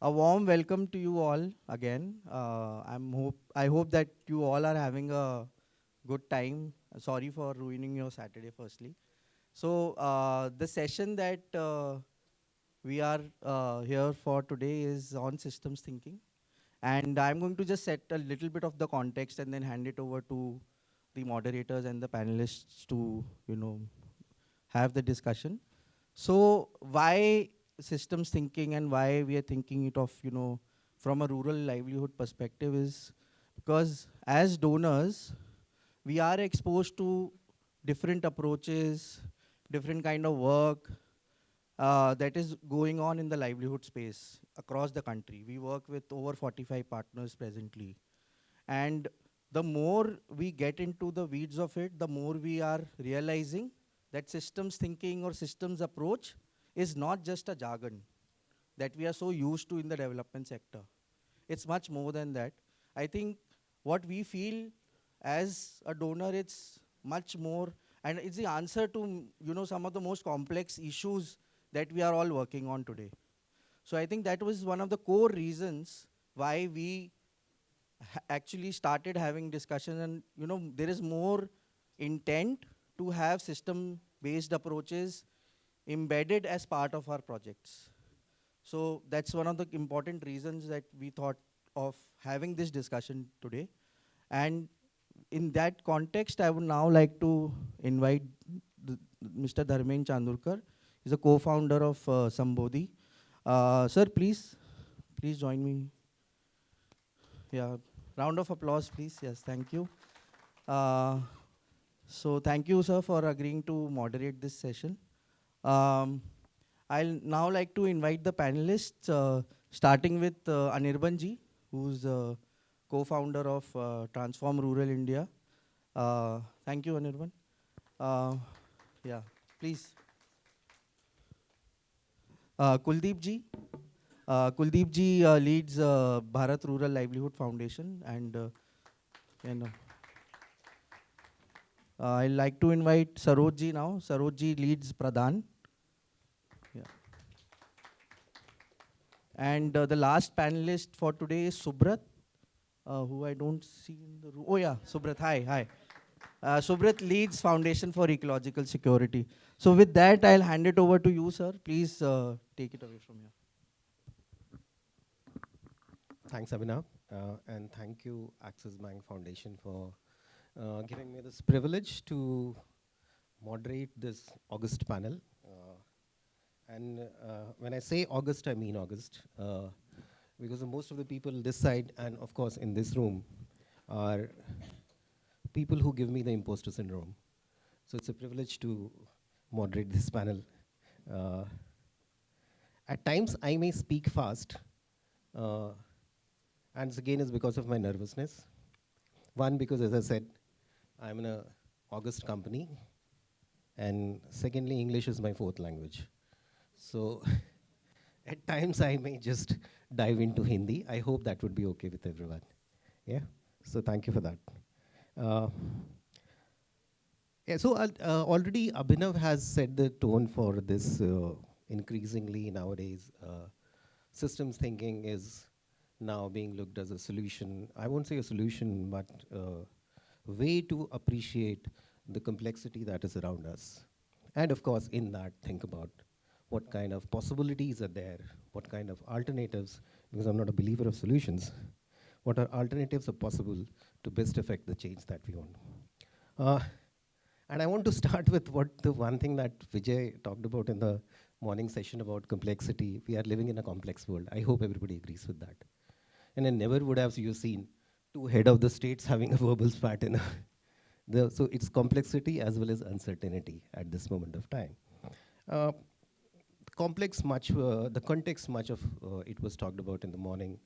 A warm welcome to you all again. I hope that you all are having a good time. Sorry for ruining your Saturday, firstly. So the session that we are here for today is on systems thinking, and I'm going to just set a little bit of the context and then hand it over to the moderators and the panelists to have the discussion. So why systems thinking and why we are thinking it of, from a rural livelihood perspective is because as donors, we are exposed to different approaches, different kind of work that is going on in the livelihood space across the country. We work with over 45 partners presently. And the more we get into the weeds of it, the more we are realizing that systems thinking or systems approach is not just a jargon that we are so used to in the development sector. It's much more than that. I think what we feel as a donor, it's much more, and it's the answer to some of the most complex issues that we are all working on today. So I think that was one of the core reasons why we actually started having discussion, and there is more intent to have system-based approaches embedded as part of our projects. So that's one of the important reasons that we thought of having this discussion today. And in that context, I would now like to invite Mr. Dharmendra Chandurkar. He's a co-founder of Sambodhi. Sir, please join me. Yeah, round of applause, please. Yes, thank you. So thank you, sir, for agreeing to moderate this session. I'll now like to invite the panelists, starting with Anirban ji, who's co-founder of Transform Rural India. Thank you, Anirban. Yeah, please. Kuldip ji. Kuldip ji leads Bharat Rural Livelihood Foundation, and I'd like to invite Saroj ji now. Saroj ji leads PRADAN. Yeah. And the last panelist for today is Subrat, who I don't see in the room. Oh yeah, Subrat, hi. Subrat leads Foundation for Ecological Security. So with that, I'll hand it over to you, sir. Please take it away from here. Thanks, Abhinav, and thank you, Axis Bank Foundation, for giving me this privilege to moderate this August panel. And when I say August, I mean August, because most of the people this side, and of course in this room, are people who give me the imposter syndrome. So it's a privilege to moderate this panel. At times, I may speak fast, and again is because of my nervousness. One, because as I said, I'm in an August company, and secondly, English is my fourth language. So at times I may just dive into Hindi. I hope that would be okay with everyone. Yeah, so thank you for that. Yeah, so already Abhinav has set the tone for this. Increasingly nowadays, systems thinking is now being looked as a solution. I won't say a solution, but a way to appreciate the complexity that is around us. And of course, in that, think about what kind of possibilities are there, what kind of alternatives, because I'm not a believer of solutions, what are alternatives are possible to best affect the change that we want. And I want to start with the one thing that Vijay talked about in the morning session about complexity. We are living in a complex world. I hope everybody agrees with that. And I never would have seen two head of the states having a verbal spat in so it's complexity as well as uncertainty at this moment of time. The context much of it was talked about in the morning,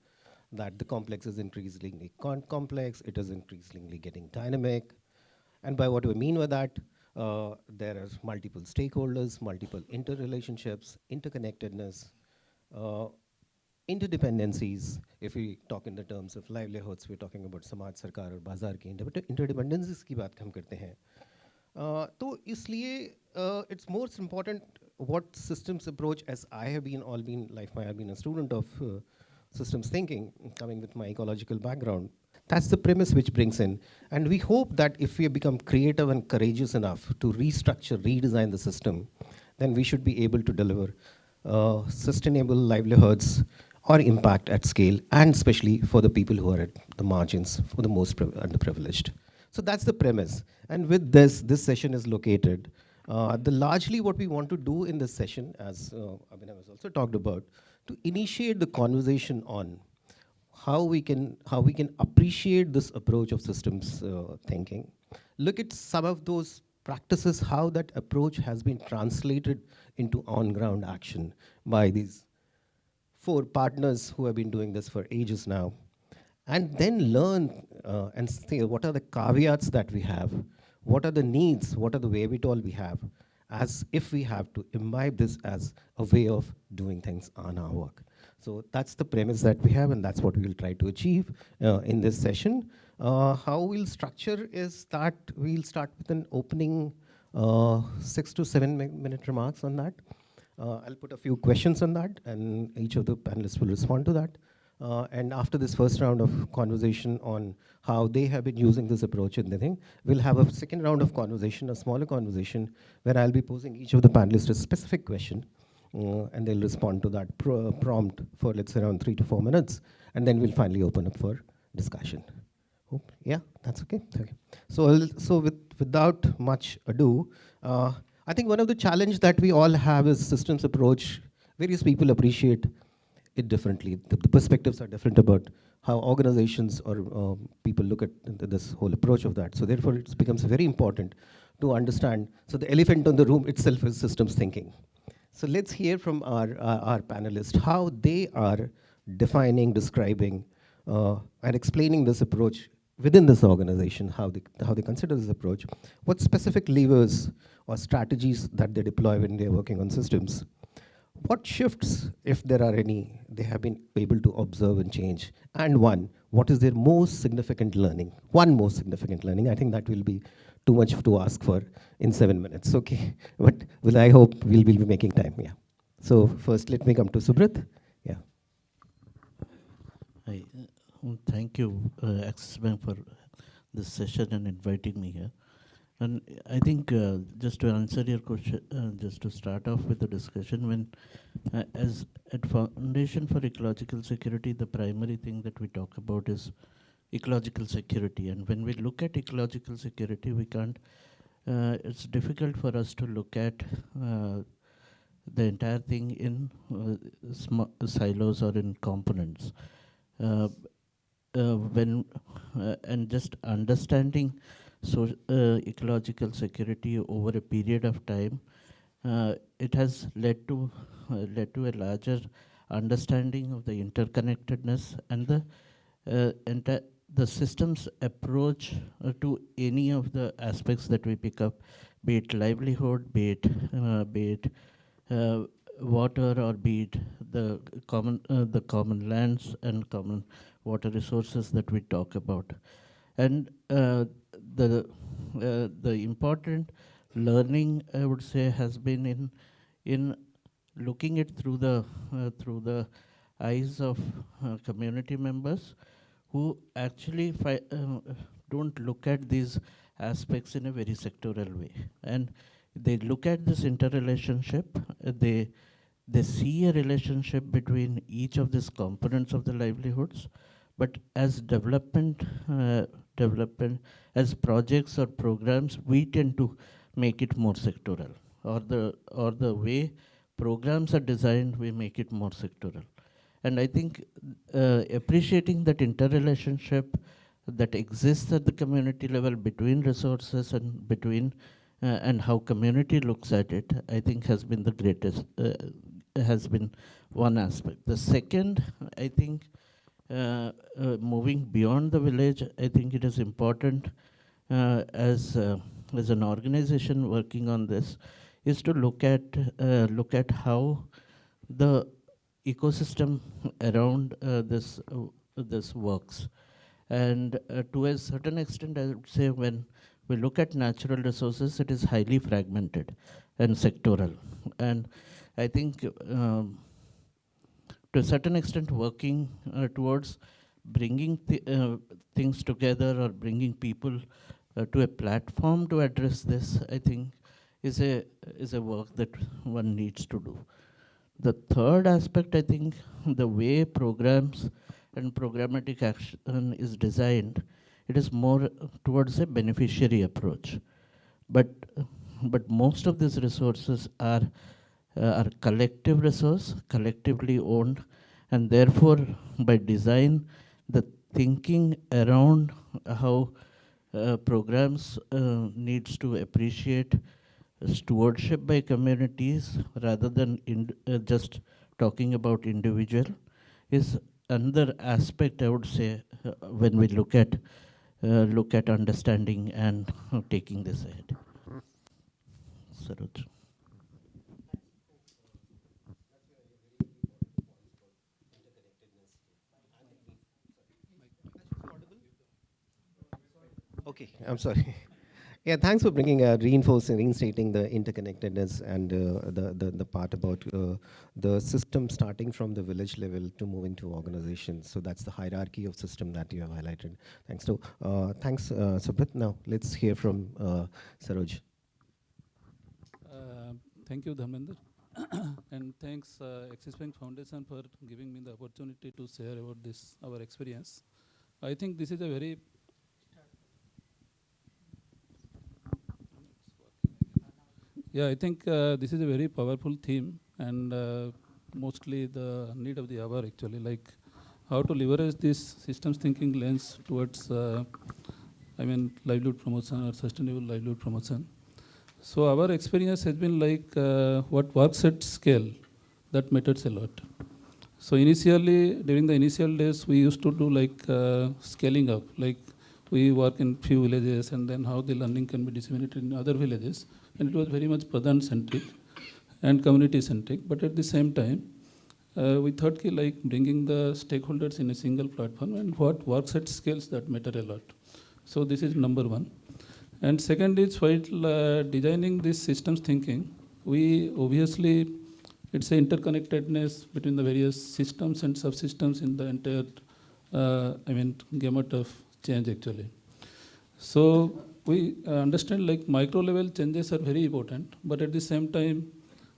that the complex is increasingly complex, it is increasingly getting dynamic. And by what do I mean by that? There are multiple stakeholders, multiple interrelationships, interconnectedness, interdependencies. If we talk in the terms of livelihoods, we're talking about Samaj, Sarkar or Bazaar ki interdependencies की बात हम करते हैं. तो इसलिए it's most important what systems approach, as I have been I've been a student of systems thinking, coming with my ecological background. That's the premise which brings in. And we hope that if we become creative and courageous enough to restructure, redesign the system, then we should be able to deliver sustainable livelihoods or impact at scale, and especially for the people who are at the margins, for the most underprivileged. So that's the premise. And with this, this session is located. Largely what we want to do in this session, as Abhinav has also talked about, to initiate the conversation on how we can appreciate this approach of systems thinking. Look at some of those practices, how that approach has been translated into on-ground action by these 4 partners who have been doing this for ages now. And then learn and say what are the caveats that we have, what are the needs, what are the wherewithal we have, as if we have to imbibe this as a way of doing things on our work. So that's the premise that we have, and that's what we will try to achieve in this session. How we'll structure is that we'll start with an opening 6 to 7 minute remarks on that. I'll put a few questions on that, and each of the panelists will respond to that. And after this first round of conversation on how they have been using this approach in the thing, we'll have a second round of conversation, a smaller conversation, where I'll be posing each of the panelists a specific question, and they'll respond to that prompt for, let's say, around 3 to 4 minutes, and then we'll finally open up for discussion. Yeah, that's okay. Okay. So without much ado, I think one of the challenge that we all have is systems approach. Various people appreciate it differently. The perspectives are different about how organizations or people look at this whole approach of that. So therefore, it becomes very important to understand. So the elephant in the room itself is systems thinking. So let's hear from our panelists how they are defining, describing, and explaining this approach within this organization, how they consider this approach, what specific levers or strategies that they deploy when they're working on systems. What shifts, if there are any, they have been able to observe and change? And what is their most significant learning? One most significant learning. I think that will be too much to ask for in 7 minutes, okay? But I hope we'll be making time, yeah. So first, let me come to Subrat. Yeah. Hi, thank you, Axis Bank, for this session and inviting me here. And I think just to answer your question, just to start off with the discussion, when as at Foundation for Ecological Security, the primary thing that we talk about is ecological security. And when we look at ecological security, we can't, it's difficult for us to look at the entire thing in silos or in components. And just understanding ecological security over a period of time, it has led to a larger understanding of the interconnectedness and the system's approach to any of the aspects that we pick up, be it livelihood, be it water, or be it the common lands and common water resources that we talk about. And the important learning, I would say, has been in looking it through the eyes of community members who actually don't look at these aspects in a very sectoral way, and they look at this interrelationship. They see a relationship between each of these components of the livelihoods, but as development, as projects or programs, we tend to make it more sectoral, or the way programs are designed, we make it more sectoral. And I think appreciating that interrelationship that exists at the community level between resources and between and how community looks at it, I think has been the greatest, has been one aspect. The second, I think, moving beyond the village, I think it is important as an organization working on this, is to look at how the ecosystem around this works. And to a certain extent, I would say, when we look at natural resources, it is highly fragmented and sectoral. And I think to a certain extent, working towards bringing things together or bringing people to a platform to address this, I think, is a work that one needs to do. The third aspect, I think, the way programs and programmatic action is designed, it is more towards a beneficiary approach. But most of these resources are collective resource, collectively owned, and therefore, by design, the thinking around how programs needs to appreciate stewardship by communities rather than just talking about individual is another aspect, I would say, when we look at understanding and taking this ahead. Saroj. Okay, I'm sorry. Yeah, thanks for bringing, reinstating the interconnectedness and the part about the system starting from the village level to move into organizations. So that's the hierarchy of system that you have highlighted. Thanks. So, thanks, Subrat. Now, let's hear from Saroj. Thank you, Dharmendra. And thanks, Axis Bank Foundation, for giving me the opportunity to share about this, our experience. I think this is a very I think this is a very powerful theme, and mostly the need of the hour actually, like how to leverage this systems thinking lens towards, livelihood promotion or sustainable livelihood promotion. So our experience has been like what works at scale, that matters a lot. So initially, during the initial days, we used to do like scaling up, like we work in few villages and then how the learning can be disseminated in other villages. And it was very much Pradhan centric and community centric. But at the same time, we thought like bringing the stakeholders in a single platform and what works at scales that matter a lot. So this is number one. And second is while designing this systems thinking, we obviously, it's an interconnectedness between the various systems and subsystems in the entire, gamut of change actually. So we understand like micro level changes are very important, but at the same time,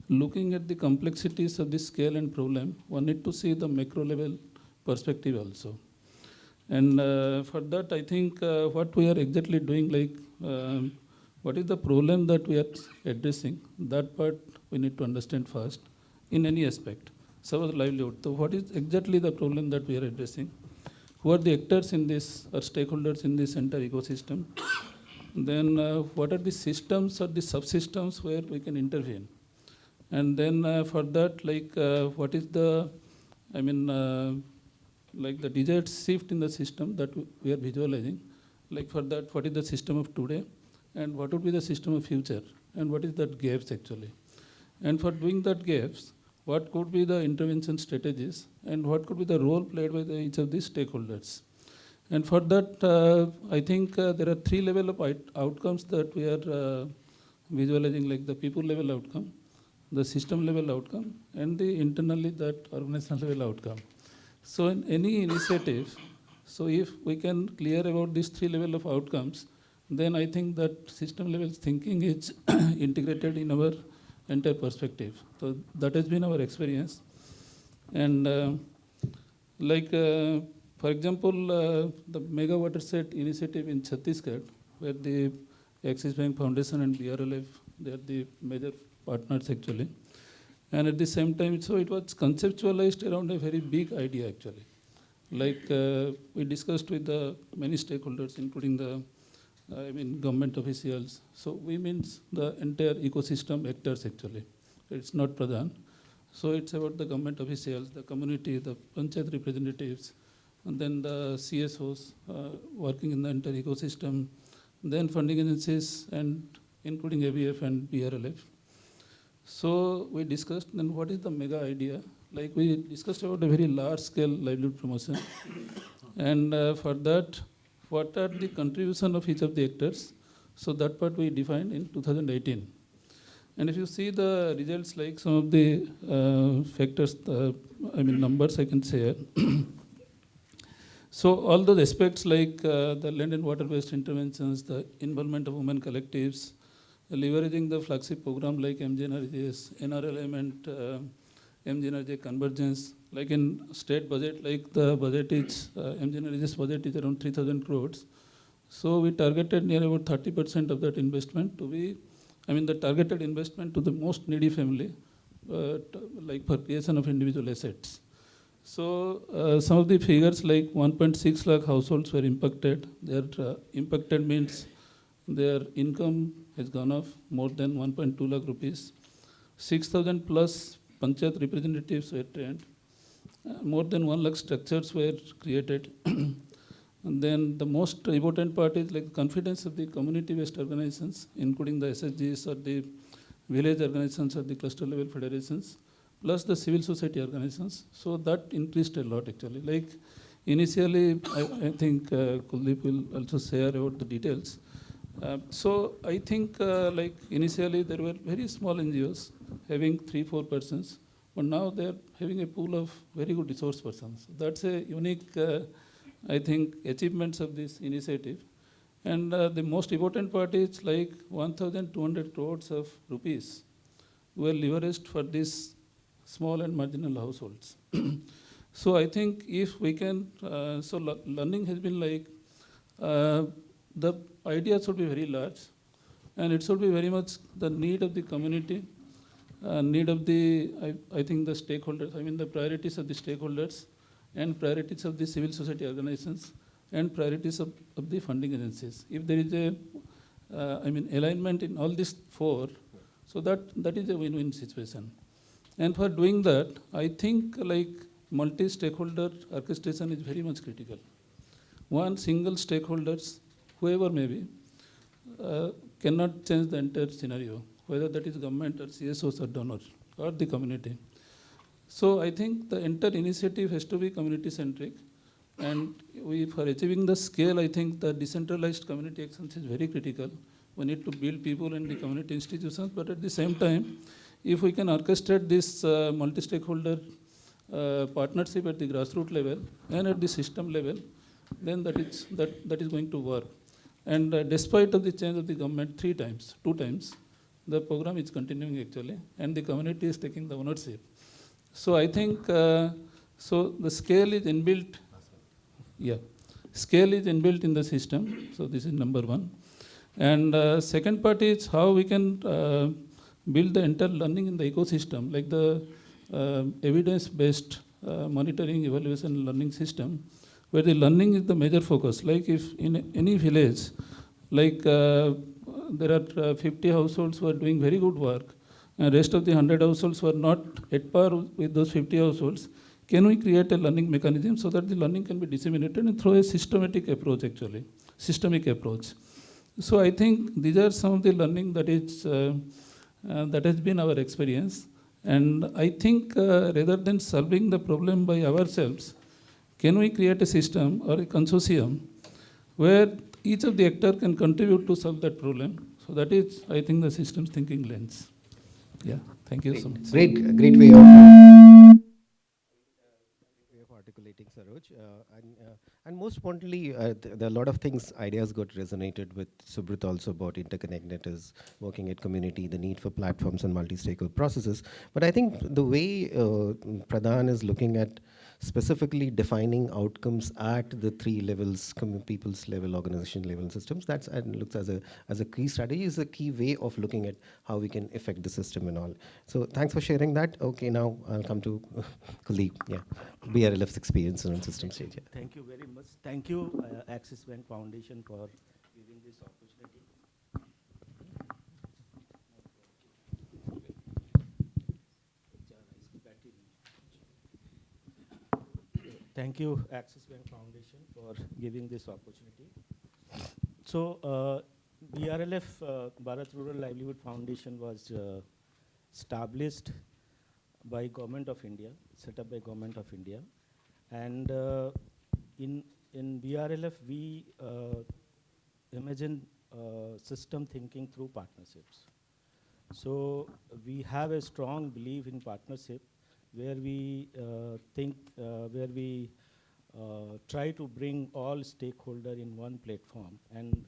looking at the complexities of this scale and problem, one need to see the macro level perspective also. And for that, I think what we are exactly doing, like what is the problem that we are addressing, that part we need to understand first in any aspect. So livelihood. So what is exactly the problem that we are addressing? Who are the actors in this or stakeholders in this entire ecosystem? Then what are the systems or the subsystems where we can intervene? And then for that, like what is the, like the desired shift in the system that we are visualizing? Like for that, what is the system of today? And what would be the system of future? And what is that gaps actually? And for doing that gaps, what could be the intervention strategies? And what could be the role played by each of these stakeholders? And for that, I think there are three levels of outcomes that we are visualizing, like the people level outcome, the system level outcome, and the internally that organizational level outcome. So in any initiative, so if we can clear about these three levels of outcomes, then I think that system level thinking is integrated in our entire perspective. So that has been our experience. And for example, the Mega Watershed initiative in Chhattisgarh, where the Axis Bank Foundation and BRLF, they are the major partners actually. And at the same time, so it was conceptualized around a very big idea actually. Like we discussed with the many stakeholders, including the government officials. So we means the entire ecosystem actors actually. It's not Pradhan. So it's about the government officials, the community, the panchayat representatives, and then the CSOs working in the entire ecosystem, then funding agencies, and including ABF and BRLF. So we discussed then what is the mega idea. Like we discussed about a very large scale livelihood promotion. And for that, what are the contribution of each of the actors? So that part we defined in 2018. And if you see the results, like some of the factors, numbers I can say. So all those aspects like the land and water-based interventions, the involvement of women collectives, leveraging the flagship program like MGNRG's, NRLM and MGNRG convergence, like in state budget, like the budget is, MGNRG's budget is around 3,000 crores. So we targeted near about 30% of that investment to be, the targeted investment to the most needy family, like for creation of individual assets. So some of the figures like 1.6 lakh households were impacted. Their impacted means their income has gone up more than 1.2 lakh rupees. 6,000 plus panchayat representatives were trained. More than 1 lakh structures were created. And then the most important part is like confidence of the community-based organizations, including the SSGs or the village organizations or the cluster level federations, plus the civil society organizations. So that increased a lot actually. Like initially, I think Kuldip will also share about the details. So I think like initially there were very small NGOs having 3-4 persons, but now they're having a pool of very good resource persons. That's a unique, I think, achievements of this initiative. And the most important part is like 1,200 crores of rupees were leveraged for these small and marginal households. So I think if we can, learning has been like, the idea should be very large, and it should be very much the need of the community, need of the, I think the stakeholders, the priorities of the stakeholders, and priorities of the civil society organizations, and priorities of the funding agencies. If there is a, alignment in all these four, so that is a win-win situation. And for doing that, I think like multi-stakeholder orchestration is very much critical. One single stakeholders, whoever may be, cannot change the entire scenario, whether that is government or CSOs or donors or the community. So I think the entire initiative has to be community-centric. And for achieving the scale, I think the decentralized community actions is very critical. We need to build people in the community institutions, but at the same time, if we can orchestrate this multi-stakeholder partnership at the grassroots level and at the system level, then that is going to work. And despite of the change of the government 2 times, the program is continuing actually, and the community is taking the ownership. So I think, so the scale is inbuilt. Yeah, scale is inbuilt in the system. So this is number one. And second part is how we can build the entire learning in the ecosystem, like the evidence-based monitoring, evaluation, learning system, where the learning is the major focus. Like if in any village, like there are 50 households who are doing very good work, and rest of the 100 households were not at par with those 50 households, can we create a learning mechanism so that the learning can be disseminated and through a systematic approach actually, systemic approach. So I think these are some of the learning that is that has been our experience. And I think rather than solving the problem by ourselves, can we create a system or a consortium where each of the actors can contribute to solve that problem? So that is, I think, the systems thinking lens. Yeah, thank you so much. Great way of articulating, Saroj. And most importantly, there are a lot of things, ideas got resonated with Subrata also about interconnectedness, working at community, the need for platforms and multi-stakeholder processes. But I think the way PRADAN is looking at specifically defining outcomes at the 3 levels, people's level, organization level, systems, that's looks as a key strategy, is a key way of looking at how we can affect the system and all. So thanks for sharing that. Okay, now I'll come to Kuldip. Yeah, BRLF's experience on system stage. Yeah. Thank you very much. Thank you, Axis Bank Foundation, for giving this opportunity. Thank you, Axis Bank Foundation, for giving this opportunity. So, BRLF, Bharat Rural Livelihood Foundation, was established by Government of India, set up by Government of India. And in BRLF, we imagine system thinking through partnerships. So we have a strong belief in partnership, where we where we try to bring all stakeholder in one platform, and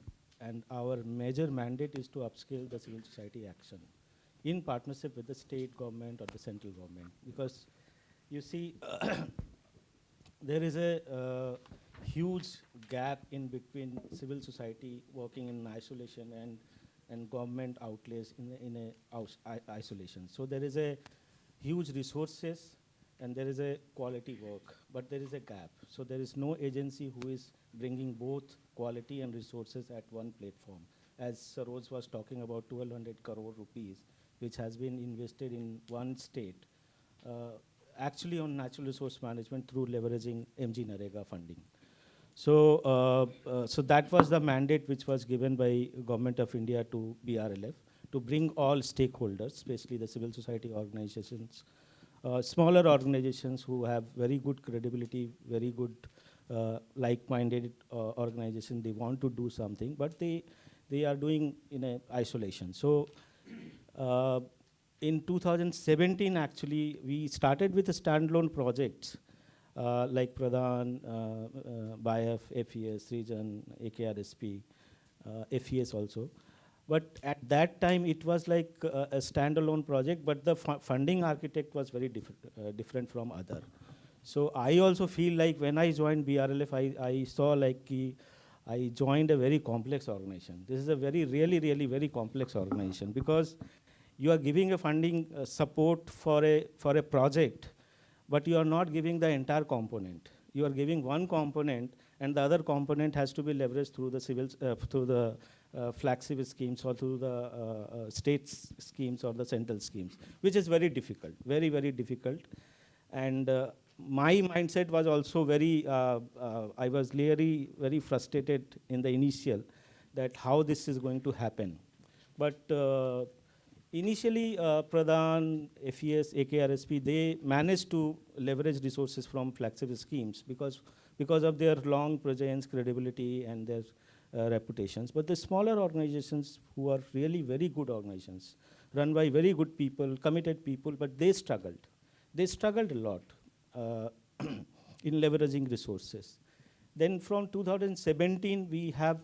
our major mandate is to upscale the civil society action in partnership with the state government or the central government. Because you see, there is a huge gap in between civil society working in isolation and government outlays in a isolation. So there is a huge resources and there is a quality work, but there is a gap. So there is no agency who is bringing both quality and resources at one platform. As Saroj was talking about 1,200 crore rupees, which has been invested in one state, actually on natural resource management through leveraging MG Narega funding. So, so that was the mandate which was given by Government of India to BRLF, to bring all stakeholders, especially the civil society organizations, smaller organizations who have very good credibility, very good like-minded organization. They want to do something, but they are doing in a isolation. So in 2017, actually, we started with a standalone projects like PRADAN, BIF, FES, Region, AKRSP, FES also. But at that time, it was like a standalone project, but the funding architect was very different from other. So I also feel like when I joined BRLF, I saw like I joined a very complex organization. This is a really very complex organization, because you are giving a funding support for a project, but you are not giving the entire component. You are giving one component, and the other component has to be leveraged through the through the flagship schemes or through the state schemes or the central schemes, which is very difficult, very difficult. And my mindset was also very, I was really very frustrated in the initial that how this is going to happen. But initially, PRADAN, FES, AKRSP, they managed to leverage resources from flagship schemes because of their long presence, credibility, and their reputations. But the smaller organizations who are really very good organizations, run by very good people, committed people, but they struggled. They struggled a lot in leveraging resources. Then from 2017, we have,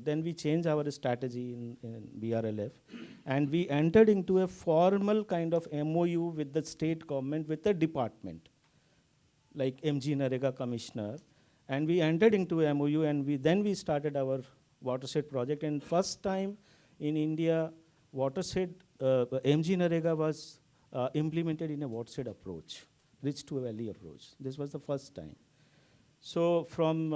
then we changed our strategy in BRLF, and we entered into a formal kind of MOU with the state government, with the department, like MG Narega Commissioner, and we entered into a MOU, and then we started our watershed project. And first time in India, watershed, MG Narega was implemented in a watershed approach, rich to valley approach. This was the first time. So from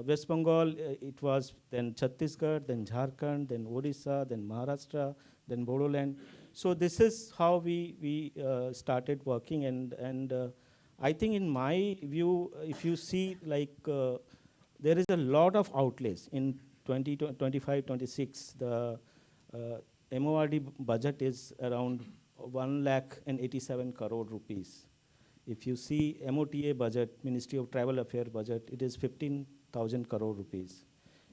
West Bengal, it was then Chhattisgarh, then Jharkhand, then Odisha, then Maharashtra, then Bodoland. So this is how we started working, and I think in my view, if you see, like there is a lot of outlays in 2025, 26. The MORD budget is around 1,87,000 crore rupees. If you see MOTA budget, Ministry of Tribal Affairs budget, it is 15,000 crore rupees.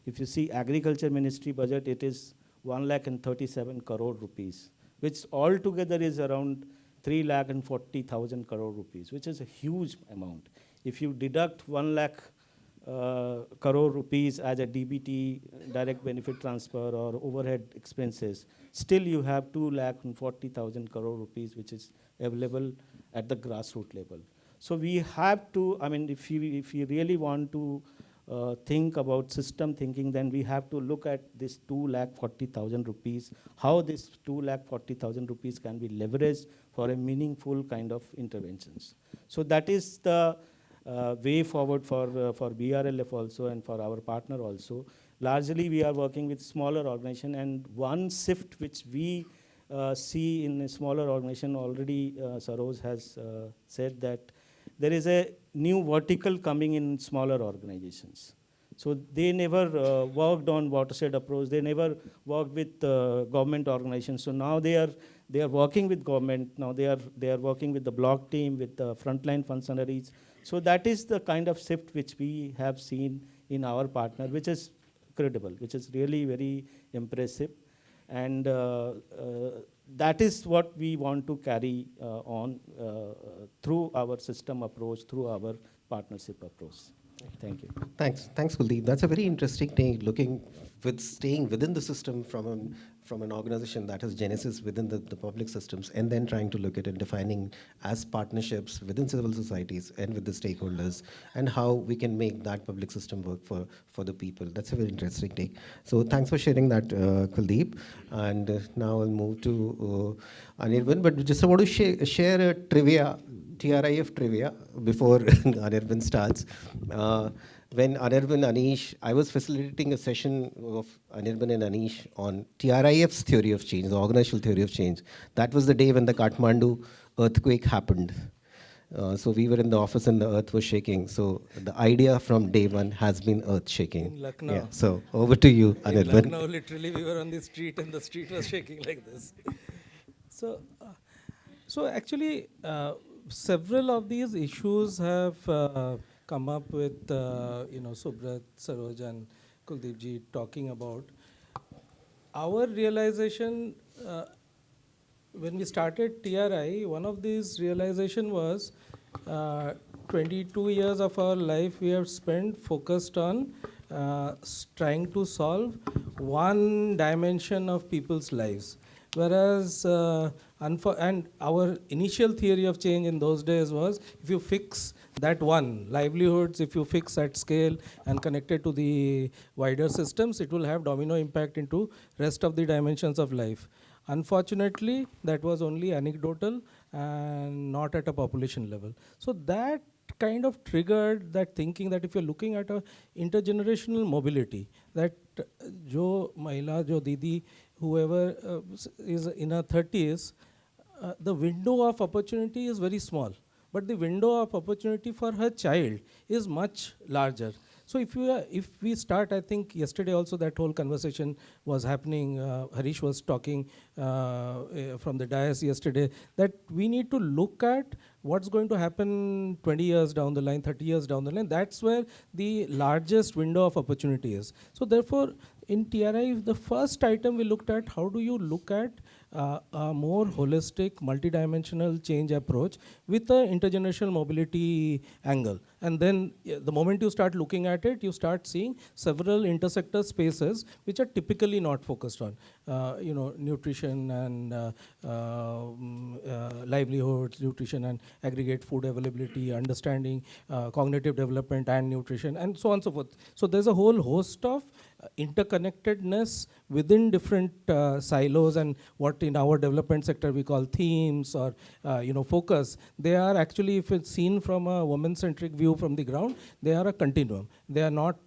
If you see Agriculture Ministry budget, it is 1,37,000 crore rupees, which altogether is around 3,40,000 crore rupees, which is a huge amount. If you deduct 1 lakh crore rupees as a DBT, direct benefit transfer, or overhead expenses, still you have 2,40,000 crore rupees, which is available at the grassroots level. So we have to, I mean, if you really want to think about system thinking, then we have to look at this 2,40,000 rupees, how this 2,40,000 rupees can be leveraged for a meaningful kind of interventions. So that is the way forward for BRLF also, and for our partner also. Largely we are working with smaller organization, and one shift which we see in a smaller organization, already Saroj has said that there is a new vertical coming in smaller organizations. So they never worked on watershed approach, they never worked with government organizations. So now they are working with government, now they are working with the block team, with the frontline functionaries. So that is the kind of shift which we have seen in our partner, which is credible, which is really very impressive. And that is what we want to carry on through our system approach, through our partnership approach. Thank you. Thanks, Kuldip. That's a very interesting take, staying within the system from an organization that has genesis within the public systems, and then trying to look at it, defining as partnerships within civil societies and with the stakeholders, and how we can make that public system work for the people. That's a very interesting take. So thanks for sharing that, Kuldip. And now I'll move to Anirban, but just I want to share a trivia, TRIF trivia, before Anirban starts. When Anirban Anish, I was facilitating a session of Anirban and Anish on TRIF's theory of change, the organizational theory of change. That was the day when the Kathmandu earthquake happened. So we were in the office and the earth was shaking. So the idea from day one has been earth shaking. In Lucknow. Yeah. So over to you, Anirban. In Lucknow, literally, we were on the street and the street was shaking like this. So actually, several of these issues have come up with Subrat, Saroj, and Kuldip ji talking about. Our realization when we started TRI, one of these realization was 22 years of our life we have spent focused on trying to solve one dimension of people's lives. Whereas, and our initial theory of change in those days was, if you fix that one, livelihoods, if you fix at scale and connect it to the wider systems, it will have domino impact into rest of the dimensions of life. Unfortunately, that was only anecdotal and not at a population level. So that kind of triggered that thinking that if you're looking at a intergenerational mobility, that jo mahila, jo didi, whoever is in her 30s, the window of opportunity is very small, but the window of opportunity for her child is much larger. So if we start, I think yesterday also that whole conversation was happening, Harish was talking from the dais yesterday, that we need to look at what's going to happen 20 years down the line, 30 years down the line. That's where the largest window of opportunity is. So therefore, in TRI, the first item we looked at, how do you look at a more holistic, multidimensional change approach with an intergenerational mobility angle. And then the moment you start looking at it, you start seeing several intersector spaces which are typically not focused on. Nutrition and livelihoods, nutrition and aggregate food availability, understanding cognitive development and nutrition, and so on and so forth. So there's a whole host of interconnectedness within different silos, and what in our development sector we call themes or focus. They are actually, if it's seen from a woman-centric view from the ground, they are a continuum. They are not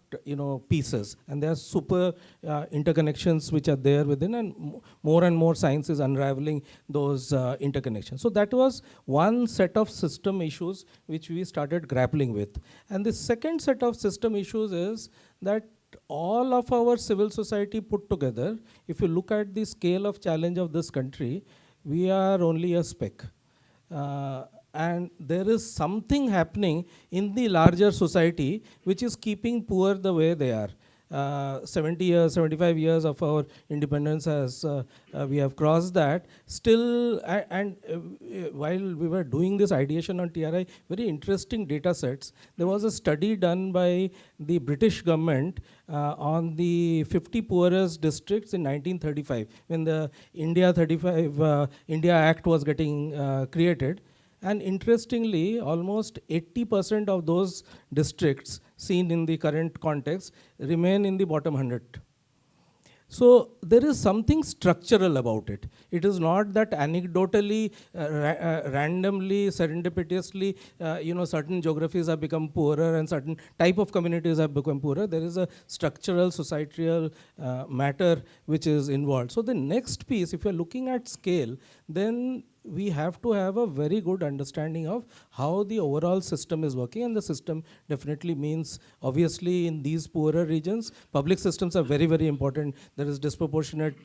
pieces, and there are super interconnections which are there within, and more science is unraveling those interconnections. So that was one set of system issues which we started grappling with. And the second set of system issues is that all of our civil society put together, if you look at the scale of challenge of this country, we are only a speck. And there is something happening in the larger society which is keeping poor the way they are. 70 years, 75 years of our independence as we have crossed that. Still, while we were doing this ideation on TRI, very interesting data sets. There was a study done by the British government on the 50 poorest districts in 1935, when the India Act was getting created. And interestingly, almost 80% of those districts seen in the current context remain in the bottom 100. So there is something structural about it. It is not that anecdotally, randomly, serendipitously, certain geographies have become poorer and certain type of communities have become poorer. There is a structural, societal matter which is involved. So the next piece, if you're looking at scale, then we have to have a very good understanding of how the overall system is working, and the system definitely means, obviously, in these poorer regions, public systems are very, very important. There is disproportionate,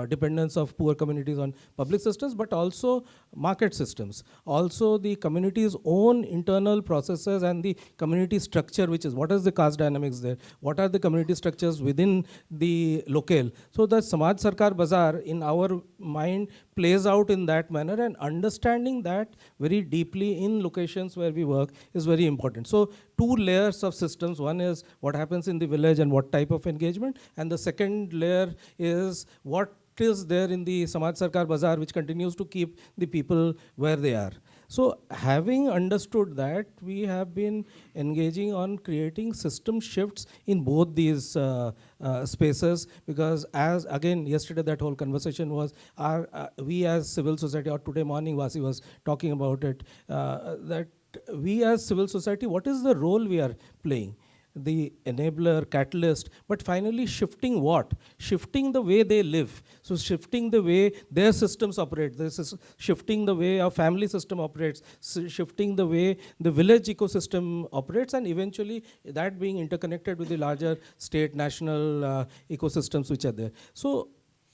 dependence of poor communities on public systems, but also market systems. Also, the community's own internal processes and the community structure, which is what is the caste dynamics there, what are the community structures within the locale. So the Samaj Sarkar Bazaar, in our mind, plays out in that manner, and understanding that very deeply in locations where we work is very important. So two layers of systems. One is what happens in the village and what type of engagement, and the second layer is what is there in the Samaj Sarkar Bazaar, which continues to keep the people where they are. So having understood that, we have been engaging on creating system shifts in both these spaces, because as again yesterday that whole conversation was, we as civil society, or today morning Vasi was talking about it, that we as civil society, what is the role we are playing? The enabler, catalyst, but finally shifting what? Shifting the way they live. So shifting the way their systems operate. This is shifting the way our family system operates, shifting the way the village ecosystem operates, and eventually that being interconnected with the larger state, national ecosystems which are there. So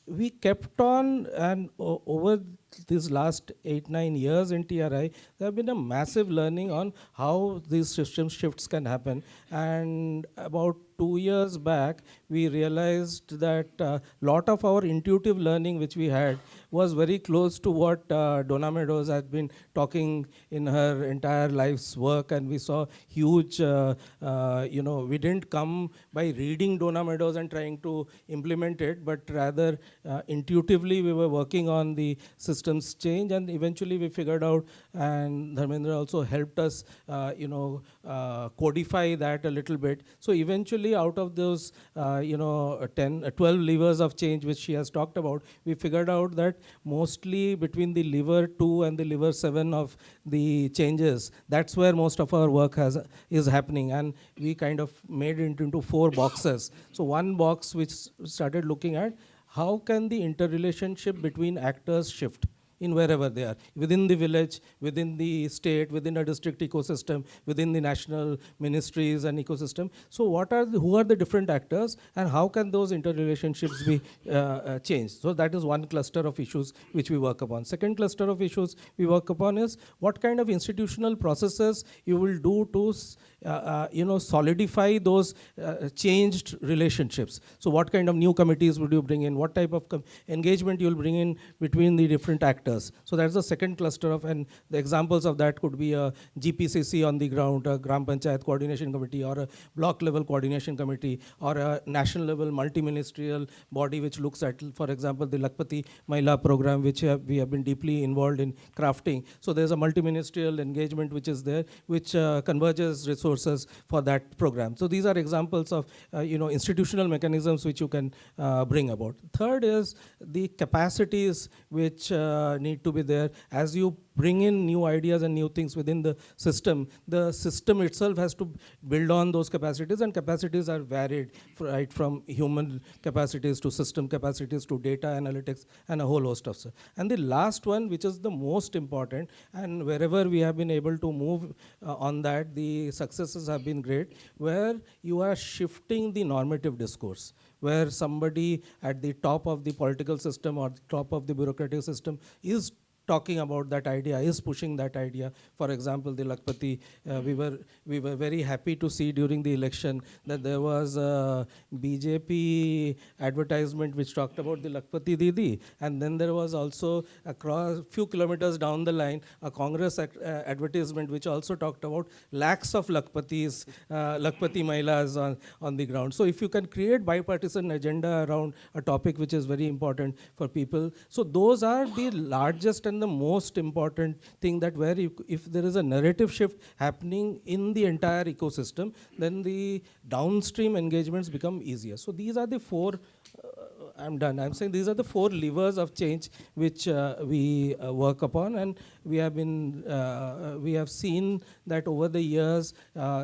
we kept on, and over these last 8-9 years in TRI, there have been a massive learning on how these system shifts can happen. And about 2 years back, we realized that a lot of our intuitive learning which we had was very close to what Donna Meadows had been talking in her entire life's work. And we saw huge, we didn't come by reading Donna Meadows and trying to implement it, but rather intuitively we were working on the systems change, and eventually we figured out, and Dharmendra also helped us, codify that a little bit. So eventually out of those, 12 levers of change which she has talked about, we figured out that mostly between the lever 2 and the lever 7 of the changes, that's where most of our work is happening. And we kind of made it into 4 boxes. So one box which started looking at how can the interrelationship between actors shift in wherever they are, within the village, within the state, within a district ecosystem, within the national ministries and ecosystem. So who are the different actors, and how can those interrelationships be changed? So that is one cluster of issues which we work upon. Second cluster of issues we work upon is what kind of institutional processes you will do to solidify those changed relationships. So what kind of new committees would you bring in? What type of engagement you will bring in between the different actors? So that's the second cluster of, and the examples of that could be a GPCC on the ground, a Gram Panchayat Coordination Committee, or a block level coordination committee, or a national level multi-ministerial body which looks at, for example, the Lakpati Mahila program, which we have been deeply involved in crafting. So there's a multi-ministerial engagement which is there, which converges resources for that program. So these are examples of institutional mechanisms which you can bring about. Third is the capacities which need to be there. As you bring in new ideas and new things within the system itself has to build on those capacities, and capacities are varied, right from human capacities to system capacities to data analytics and a whole host of stuff. And the last one, which is the most important, and wherever we have been able to move on that, the successes have been great, where you are shifting the normative discourse, where somebody at the top of the political system or the top of the bureaucratic system is talking about that idea, is pushing that idea. For example, the Lakpati, we were very happy to see during the election that there was a BJP advertisement which talked about the Lakpati Didi, and then there was also across few kilometers down the line a Congress advertisement which also talked about lakhs of Lakpatis, Lakpati Mahilas on the ground. So if you can create bipartisan agenda around a topic which is very important for people, so those are the largest and the most important thing, that where if there is a narrative shift happening in the entire ecosystem, then the downstream engagements become easier. So these are the 4 I'm done. I'm saying these are the 4 levers of change which we work upon, and we have seen that over the years,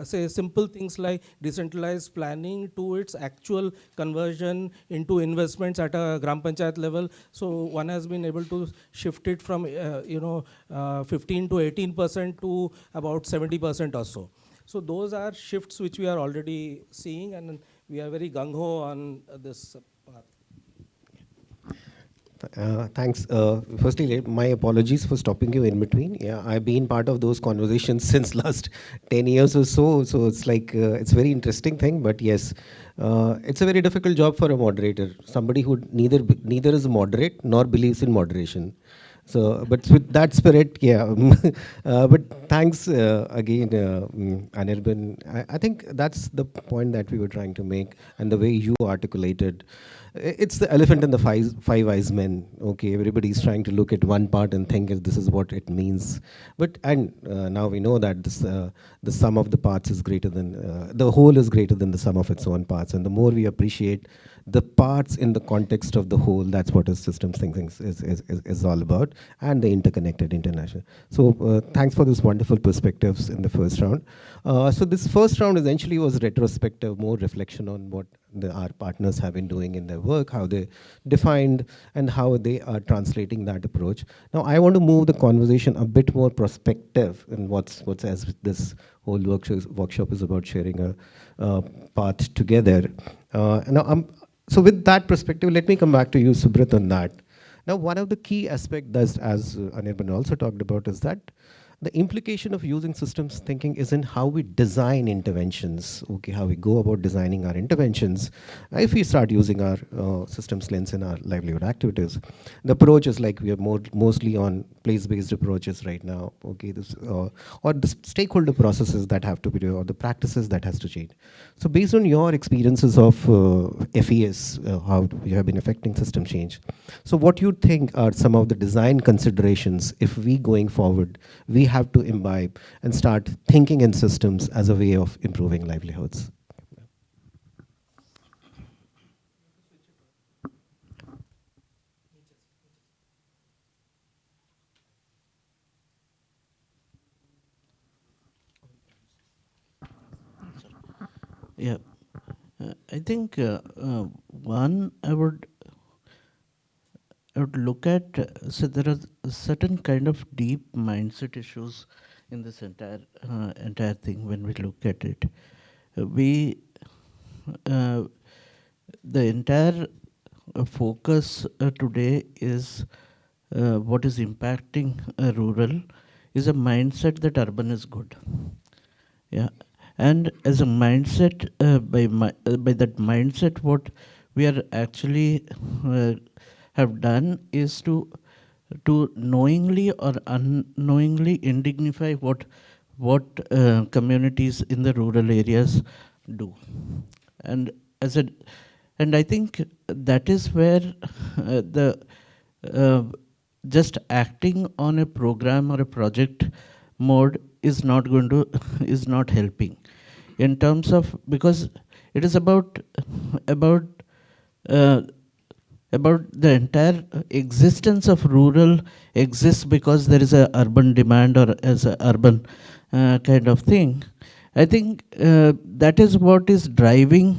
say simple things like decentralized planning to its actual conversion into investments at a Gram Panchayat level. So one has been able to shift it from 15 to 18% to about 70% or so. So those are shifts which we are already seeing, and we are very gung-ho on this path. Thanks. Firstly, my apologies for stopping you in between. Yeah, I've been part of those conversations since last 10 years or so. So it's like, it's a very interesting thing, but yes, it's a very difficult job for a moderator. Somebody who neither is moderate nor believes in moderation. So, but with that spirit, yeah. But thanks again, Anirban. I think that's the point that we were trying to make, and the way you articulated. It's the elephant and the five eyes men. Okay, everybody's trying to look at one part and think this is what it means. But now we know that this, the sum of the parts is greater than the whole is greater than the sum of its own parts. And the more we appreciate the parts in the context of the whole, that's what systems thinking is all about, and the interconnected international. So thanks for this wonderful perspectives in the first round. So this first round essentially was retrospective, more reflection on what our partners have been doing in their work, how they defined and how they are translating that approach. Now I want to move the conversation a bit more prospective in what's as this whole workshop is about sharing a path together. So with that perspective, let me come back to you, Subrata, on that. Now, one of the key aspects that, as Anirban also talked about, is that the implication of using systems thinking is in how we design interventions, okay, how we go about designing our interventions. If we start using our systems lens in our livelihood activities, the approach is like we are mostly on place-based approaches right now, okay, or the stakeholder processes that have to be done, or the practices that has to change. So based on your experiences of FES, how you have been affecting system change, so what you think are some of the design considerations if we going forward, we have to imbibe and start thinking in systems as a way of improving livelihoods? Yeah, I think one I would look at, so there are certain kind of deep mindset issues in this entire thing when we look at it. The entire focus today is what is impacting rural is a mindset that urban is good. Yeah, and as a mindset, by that mindset, what we are actually have done is to knowingly or unknowingly indignify what communities in the rural areas do, and I think that is where the just acting on a program or a project mode is not helping in terms of, because it is about the entire existence of rural exists because there is a urban demand or as a urban kind of thing. I think that is what is driving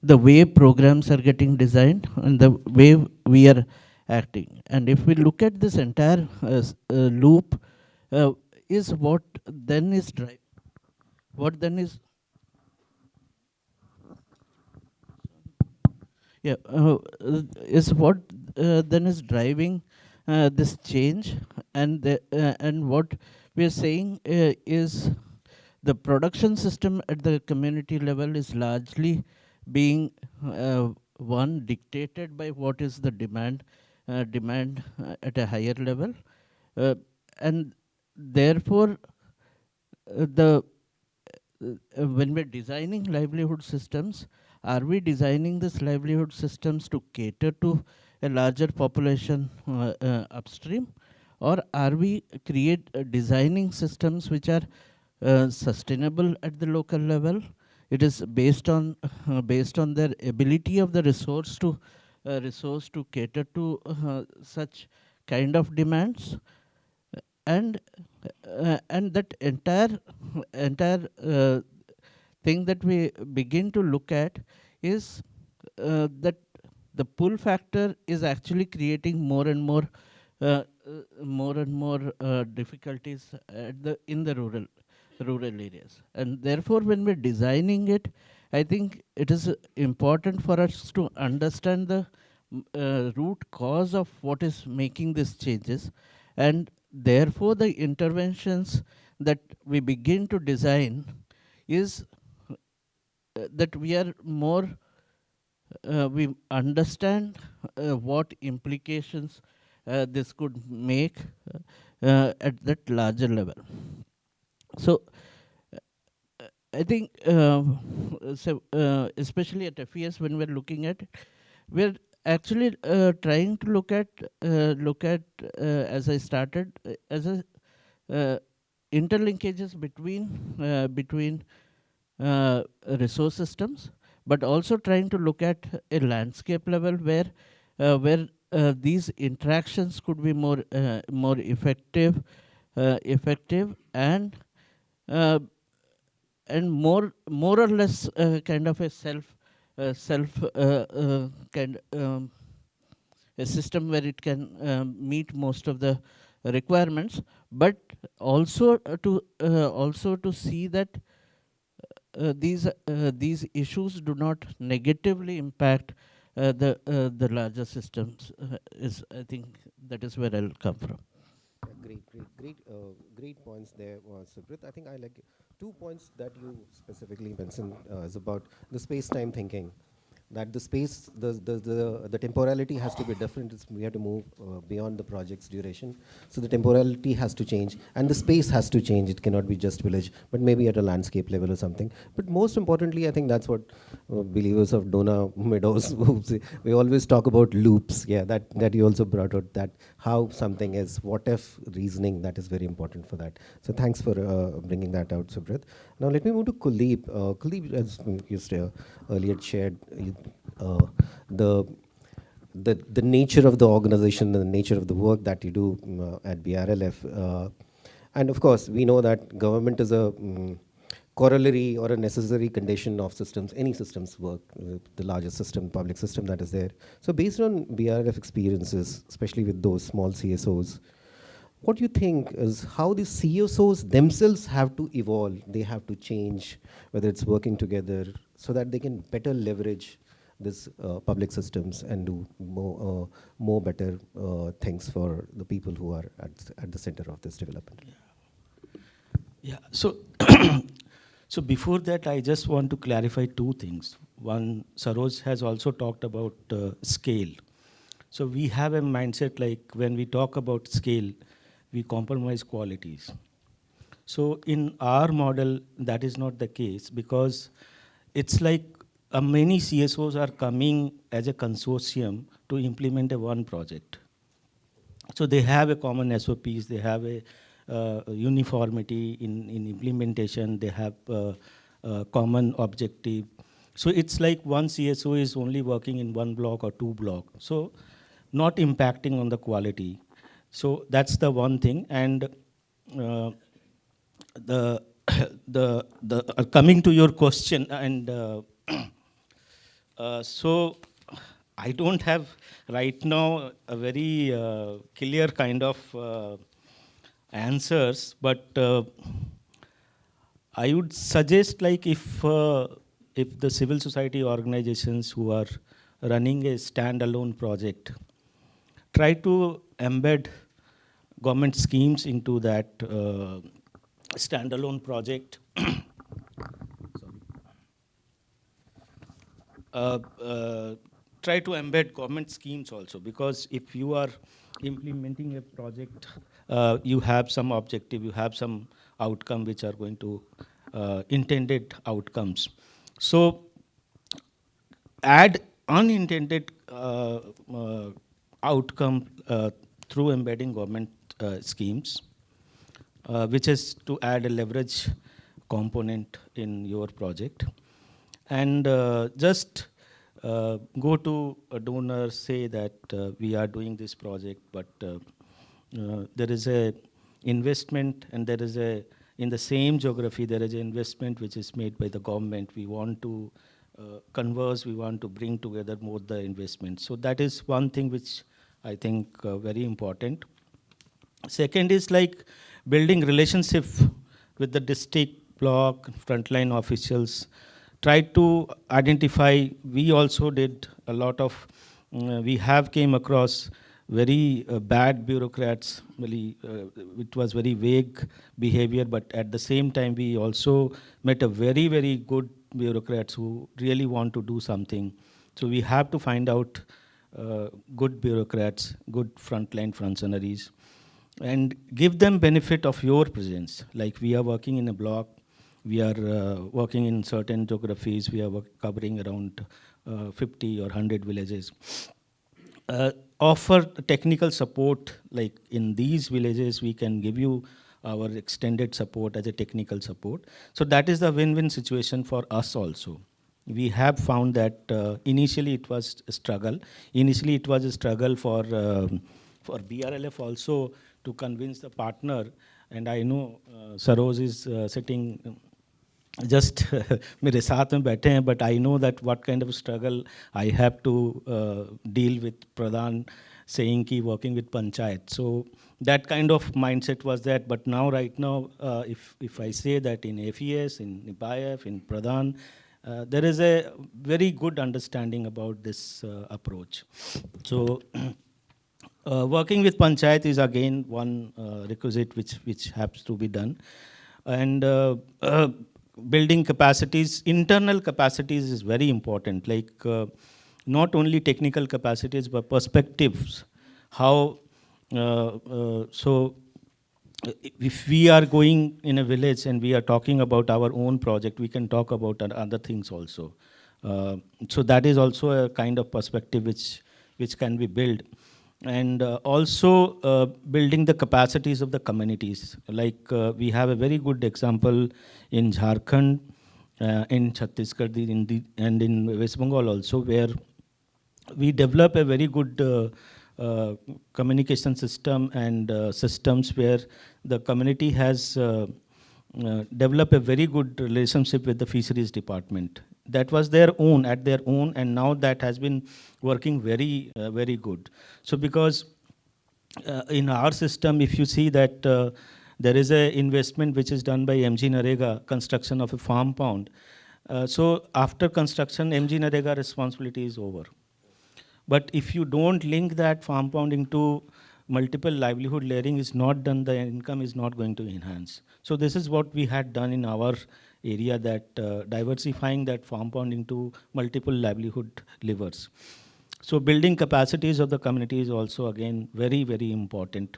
the way programs are getting designed and the way we are acting. And if we look at this entire loop, is what then is driving. What then is is what then is driving this change, and what we are saying is the production system at the community level is largely being one dictated by what is the demand at a higher level, and therefore when we're designing livelihood systems, are we designing this livelihood systems to cater to a larger population upstream, or are we designing systems which are sustainable at the local level, it is based on based on their ability of the resource to cater to such kind of demands, and that entire thing that we begin to look at is that the pull factor is actually creating more and more difficulties in the rural areas. And therefore, when we're designing it, I think it is important for us to understand the root cause of what is making these changes, and therefore the interventions that we begin to design is that we are more we understand what implications this could make at that larger level. So I think especially at FES, when we're looking at it, we're actually trying to look at as I started as a interlinkages between resource systems, but also trying to look at a landscape level where these interactions could be more effective and more or less kind of a kind a system where it can meet most of the requirements, but also to see that these issues do not negatively impact the larger systems. Is I think that is where I'll come from. Great points there, Subrata. I think I like 2 points that you specifically mentioned is about the space-time thinking. That the space, the temporality has to be different. We have to move beyond the project's duration. So the temporality has to change, and the space has to change. It cannot be just village, but maybe at a landscape level or something. But most importantly, I think that's what believers of Dona Meadows, we always talk about loops. Yeah, that you also brought out, that how something is, what if reasoning, that is very important for that. So thanks for bringing that out, Subrat. Now let me move to Kuldip. Kuldip, as you earlier shared, the nature of the organization, the nature of the work that you do at BRLF. And of course, we know that government is a corollary or a necessary condition of systems, any systems work, the largest system, public system that is there. So based on BRLF experiences, especially with those small CSOs, what do you think is how the CSOs themselves have to evolve? They have to change, whether it's working together, so that they can better leverage this public systems and do more better things for the people who are at the center of this development. Yeah. So, so before that, I just want to clarify 2 things. One, Saroj has also talked about scale. So we have a mindset like when we talk about scale, we compromise qualities. So in our model, that is not the case, because it's like many CSOs are coming as a consortium to implement one project. So they have a common SOPs, they have a uniformity in implementation, they have a common objective. So it's like one CSO is only working in 1 block or 2 blocks, so not impacting on the quality. So that's the one thing. And coming to your question, and so I don't have right now a very clear kind of answers, but I would suggest, like, if the civil society organizations who are running a standalone project try to embed government schemes into that standalone project, try to embed government schemes also, because if you are implementing a project, you have some objective, you have some outcome which are going to intended outcomes. So add unintended outcome through embedding government schemes, which is to add a leverage component in your project. and just go to a donor, say that we are doing this project, but there is a investment, and there is a, in the same geography, there is an investment which is made by the government. We want to converse, we want to bring together more the investment. So that is one thing which I think very important. Second is like building relationship with the district, block, frontline officials. Try to identify, we also did a lot of, we have came across very bad bureaucrats, really, it was very vague behavior, but at the same time we also met a very, very good bureaucrats who really want to do something. So we have to find out good bureaucrats, good frontline functionaries, and give them benefit of your presence. Like we are working in a block, we are working in certain geographies, we are covering around 50 or 100 villages. Offer technical support, like in these villages we can give you our extended support as a technical support. So that is the win-win situation for us also. We have found that initially it was a struggle. Initially it was a struggle for BRLF also to convince the partner, and I know Saroj is sitting just मेरे साथ में बैठे हैं, but I know that what kind of struggle I have to deal with PRADAN saying कि working with panchayat. So that kind of mindset was that, but now right now if I say that in FES, in BIF, in PRADAN, there is a very good understanding about this approach. So working with panchayat is again one requisite which has to be done, and building capacities, internal capacities is very important, like not only technical capacities but perspectives. How so if we are going in a village and we are talking about our own project, we can talk about other things also. So that is also a kind of perspective which can be built. And also building the capacities of the communities. Like we have a very good example in Jharkhand, in Chhattisgarh, and in West Bengal also, where we develop a very good communication system and systems where the community has developed a very good relationship with the fisheries department. That was their own, at their own, and now that has been working very, very good. So because in our system, if you see that there is an investment which is done by MG Narega, construction of a farm pond. So after construction, MG Narega responsibility is over. But if you don't link that farm pond into multiple livelihood layering is not done, the income is not going to enhance. So this is what we had done in our area, that diversifying that farm pond into multiple livelihood levers. So building capacities of the community is also again very, very important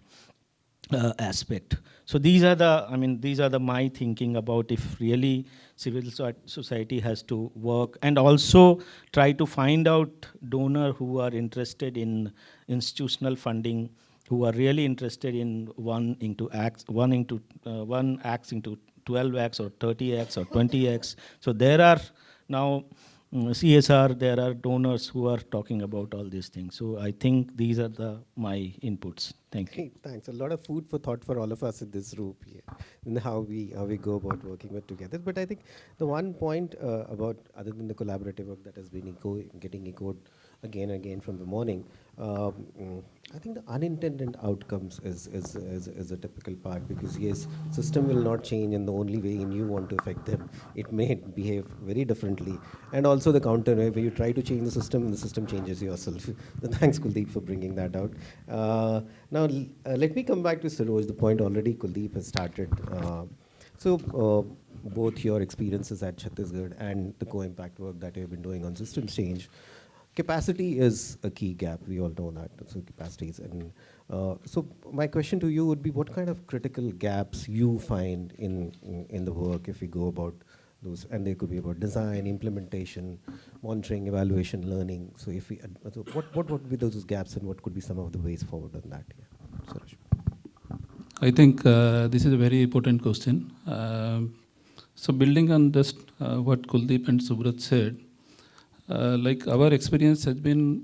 aspect. So these are the my thinking about if really civil society has to work, and also try to find out donor who are interested in institutional funding, who are really interested in 1x into 12x or 30x or 20x. So there are now CSR, there are donors who are talking about all these things. So I think these are my inputs. Thank you. Thanks. A lot of food for thought for all of us in this group here, and how we go about working together. But I think the one point about, other than the collaborative work that has been getting echoed again and again from the morning, I think the unintended outcomes is a typical part, because yes, system will not change in the only way in you want to affect them. It may behave very differently. And also the counter, where you try to change the system changes yourself. So thanks, Kuldip, for bringing that out. Now, let me come back to Saroj, the point already Kuldip has started. So both your experiences at Chhattisgarh and the co-impact work that you've been doing on systems change, capacity is a key gap. We all know that. So capacities, and so my question to you would be, what kind of critical gaps you find in the work if we go about those, and they could be about design, implementation, monitoring, evaluation, learning. So if we, so what would be those gaps, and what could be some of the ways forward on that? Yeah. Saroj. I think this is a very important question. So building on just what Kuldip and Subrat said, like our experience has been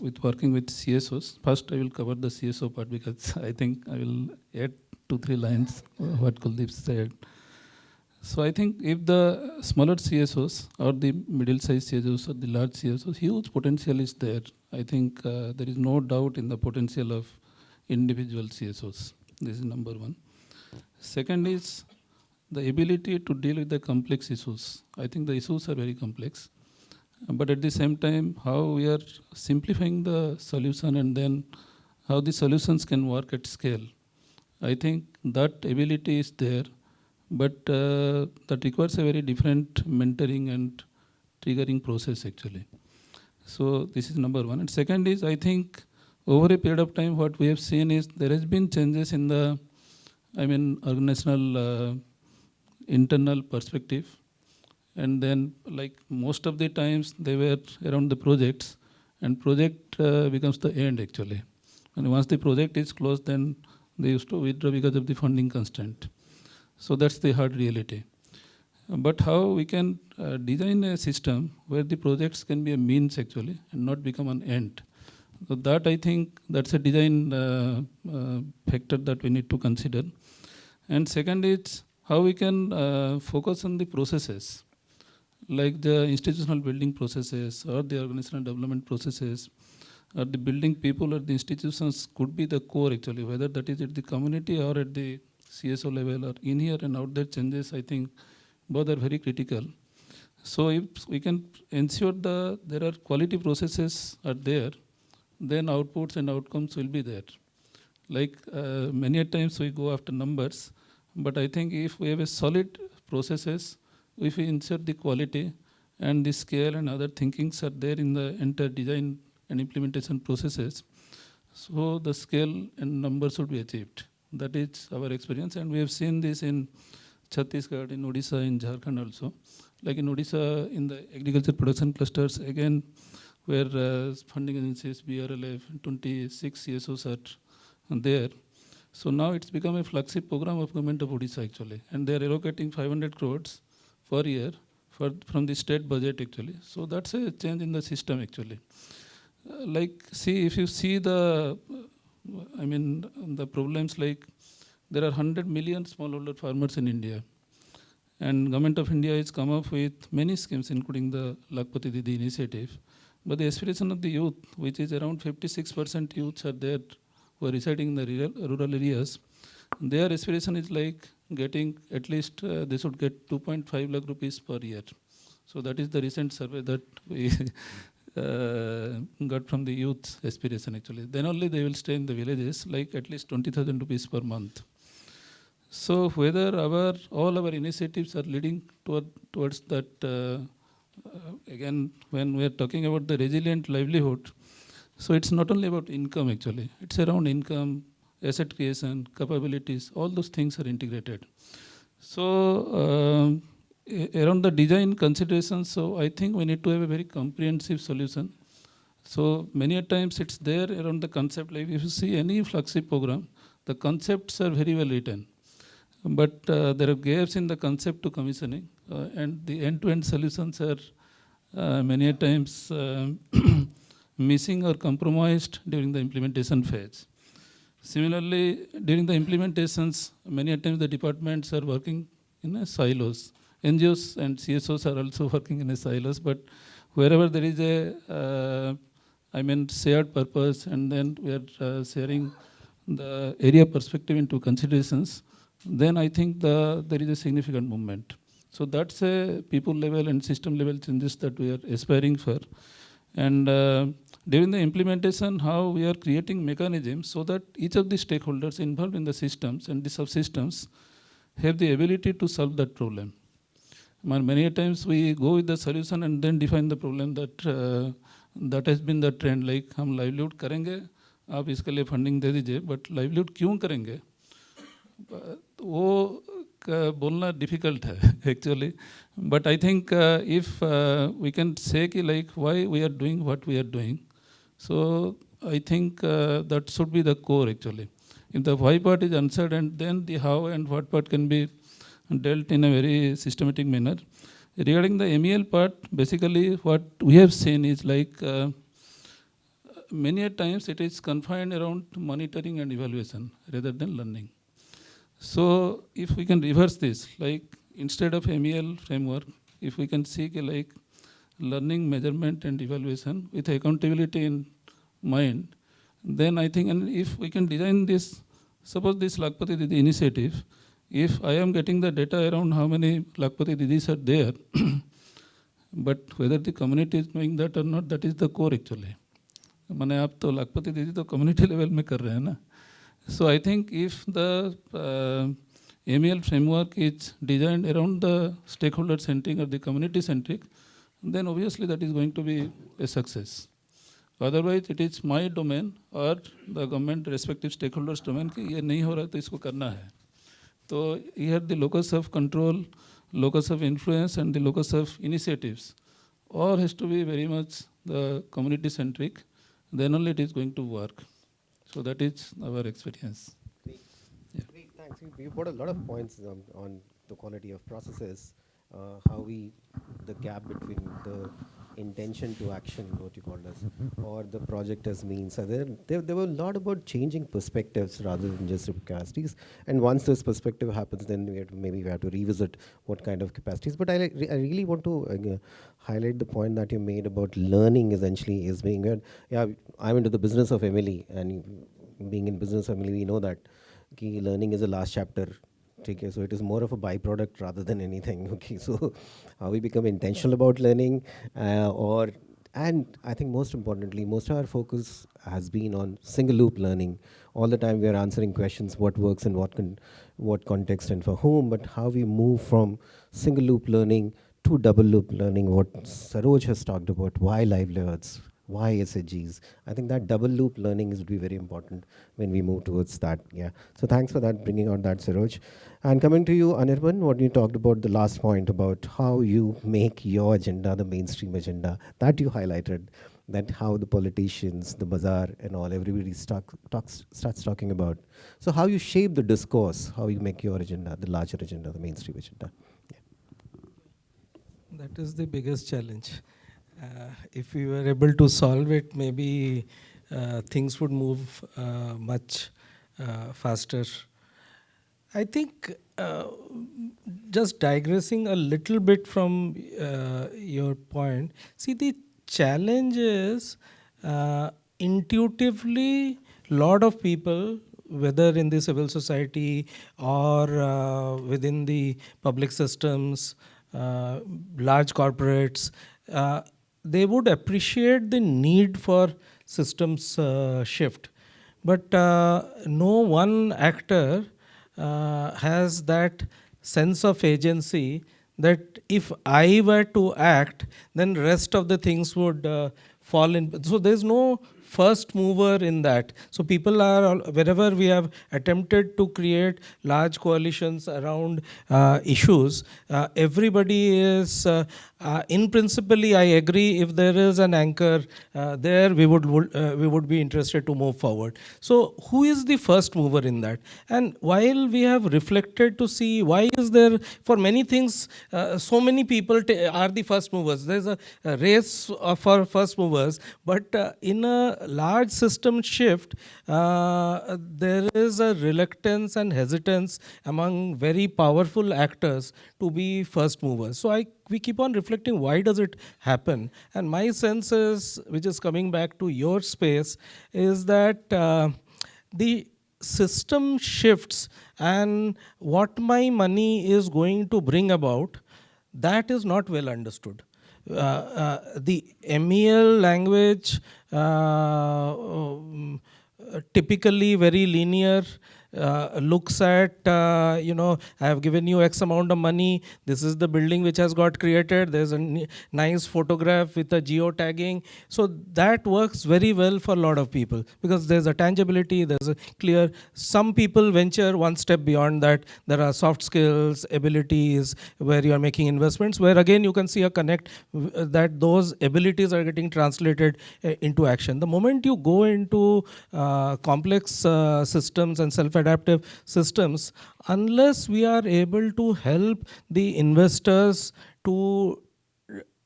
with working with CSOs. First, I will cover the CSO part because I think I will add 2-3 lines what Kuldip said. So I think if the smaller CSOs or the middle-sized CSOs or the large CSOs, huge potential is there. I think there is no doubt in the potential of individual CSOs. This is number one. Second is the ability to deal with the complex issues. I think the issues are very complex. But at the same time, how we are simplifying the solution and then how the solutions can work at scale. I think that ability is there, but that requires a very different mentoring and triggering process actually. So this is number one. And second is, I think over a period of time, what we have seen is there has been changes in the, organizational internal perspective. And then like most of the times they were around the projects, and project becomes the end actually. And once the project is closed, then they used to withdraw because of the funding constraint. So that's the hard reality. But how we can design a system where the projects can be a means actually and not become an end. So that I think that's a design factor that we need to consider. And second is how we can focus on the processes, like the institutional building processes or the organizational development processes, or the building people or the institutions could be the core actually, whether that is at the community or at the CSO level or in here and out there changes, I think both are very critical. So if we can ensure there are quality processes are there, then outputs and outcomes will be there. Like many times we go after numbers, but I think if we have a solid processes, if we ensure the quality and the scale and other thinkings are there in the entire design and implementation processes, so the scale and numbers should be achieved. That is our experience, and we have seen this in Chhattisgarh, in Odisha, in Jharkhand also. Like in Odisha, in the agriculture production clusters, again, where funding agencies, BRLF, 26 CSOs are there. So now it's become a flagship program of government of Odisha actually, and they are allocating 500 crores per year from the state budget actually. So that's a change in the system actually. Like see, if you see the problems, like there are 100 million smallholder farmers in India, and government of India has come up with many schemes including the Lakpati Didi initiative. But the aspiration of the youth, which is around 56% youths are there who are residing in the rural areas, their aspiration is like getting at least they should get 2.5 lakh rupees per year. So that is the recent survey that we got from the youth aspiration actually. Then only they will stay in the villages, like at least 20,000 rupees per month. So whether all our initiatives are leading towards that, again, when we are talking about the resilient livelihood, so it's not only about income actually, it's around income, asset creation, capabilities, all those things are integrated. So around the design considerations, so I think we need to have a very comprehensive solution. So many a times it's there around the concept, like if you see any flagship program, the concepts are very well written. But there are gaps in the concept to commissioning, and the end-to-end solutions are many a times missing or compromised during the implementation phase. Similarly, during the implementations, many a times the departments are working in a silos. NGOs and CSOs are also working in a silos, but wherever there is a shared purpose, and then we are sharing the area perspective into considerations, then I think there is a significant movement. So that's a people level and system level changes that we are aspiring for. And during the implementation, how we are creating mechanisms so that each of the stakeholders involved in the systems and the subsystems have the ability to solve that problem. Many times we go with the solution and then define the problem that has been the trend, like हम livelihood करेंगे, आप इसके लिए funding दे दीजिए, but livelihood क्यों करेंगे? वो बोलना difficult है actually, but I think if we can say कि like why we are doing what we are doing, so I think that should be the core actually. If the why part is answered, and then the how and what part can be dealt in a very systematic manner. Regarding the MEL part, basically what we have seen is like many a times it is confined around monitoring and evaluation rather than learning. So if we can reverse this, like instead of MEL framework, if we can seek a like learning, measurement and evaluation with accountability in mind, then I think, and if we can design this, suppose this Lakpati Didi initiative, if I am getting the data around how many Lakpati Didis are there, but whether the community is knowing that or not, that is the core actually. माने आप तो लाखपति दीदी तो community level में कर रहे हैं ना. So I think if the MEL framework is designed around the stakeholder centric or the community centric, then obviously that is going to be a success. Otherwise it is my domain or the government respective stakeholders domain कि ये नहीं हो रहा तो इसको करना है. So here the locus of control, locus of influence and the locus of initiatives all has to be very much the community centric, then only it is going to work. So that is our experience. Yeah. Great, thanks. You brought a lot of points on the quality of processes, how the gap between the intention to action, what you called as, or the project as means. So there were a lot about changing perspectives rather than just capacities. And once this perspective happens, then maybe we have to revisit what kind of capacities. But I really want to highlight the point that you made about learning essentially is being good. Yeah, I'm into the business of Emily, and being in business of Emily, we know that learning is the last chapter. Okay, so it is more of a byproduct rather than anything. Okay, so how we become intentional about learning, and I think most importantly, most of our focus has been on single loop learning. All the time we are answering questions, what works in what context and for whom, but how we move from single loop learning to double loop learning, what Saroj has talked about, why livelihoods, why SHGs. I think that double loop learning is be very important when we move towards that. Yeah. So thanks for that, bringing out that, Saroj. And coming to you, Anirban, what you talked about the last point about how you make your agenda the mainstream agenda, that you highlighted, that how the politicians, the bazaar and all, everybody starts talking about. So how you shape the discourse, how you make your agenda, the larger agenda, the mainstream agenda. Yeah. That is the biggest challenge. If we were able to solve it, maybe things would move much faster. I think just digressing a little bit from your point, see, the challenge is intuitively lot of people, whether in the civil society or within the public systems, large corporates, they would appreciate the need for systems shift. But no one actor has that sense of agency that if I were to act, then rest of the things would fall in. So there's no first mover in that. So people are, wherever we have attempted to create large coalitions around issues, everybody is, in principally, I agree, if there is an anchor there, we would be interested to move forward. So who is the first mover in that? And while we have reflected to see why is there, for many things, so many people are the first movers. There's a race for first movers, but in a large system shift, there is a reluctance and hesitance among very powerful actors to be first movers. So we keep on reflecting, why does it happen? And my sense is, which is coming back to your space, is that the system shifts and what my money is going to bring about, that is not well understood. The MEL language, typically very linear, looks at, I have given you X amount of money, this is the building which has got created, there's a nice photograph with a geotagging. So that works very well for a lot of people because there's a tangibility, there's a clear, some people venture one step beyond that. There are soft skills, abilities where you are making investments, where again you can see a connect that those abilities are getting translated into action. The moment you go into complex systems and self adaptive systems, unless we are able to help the investors to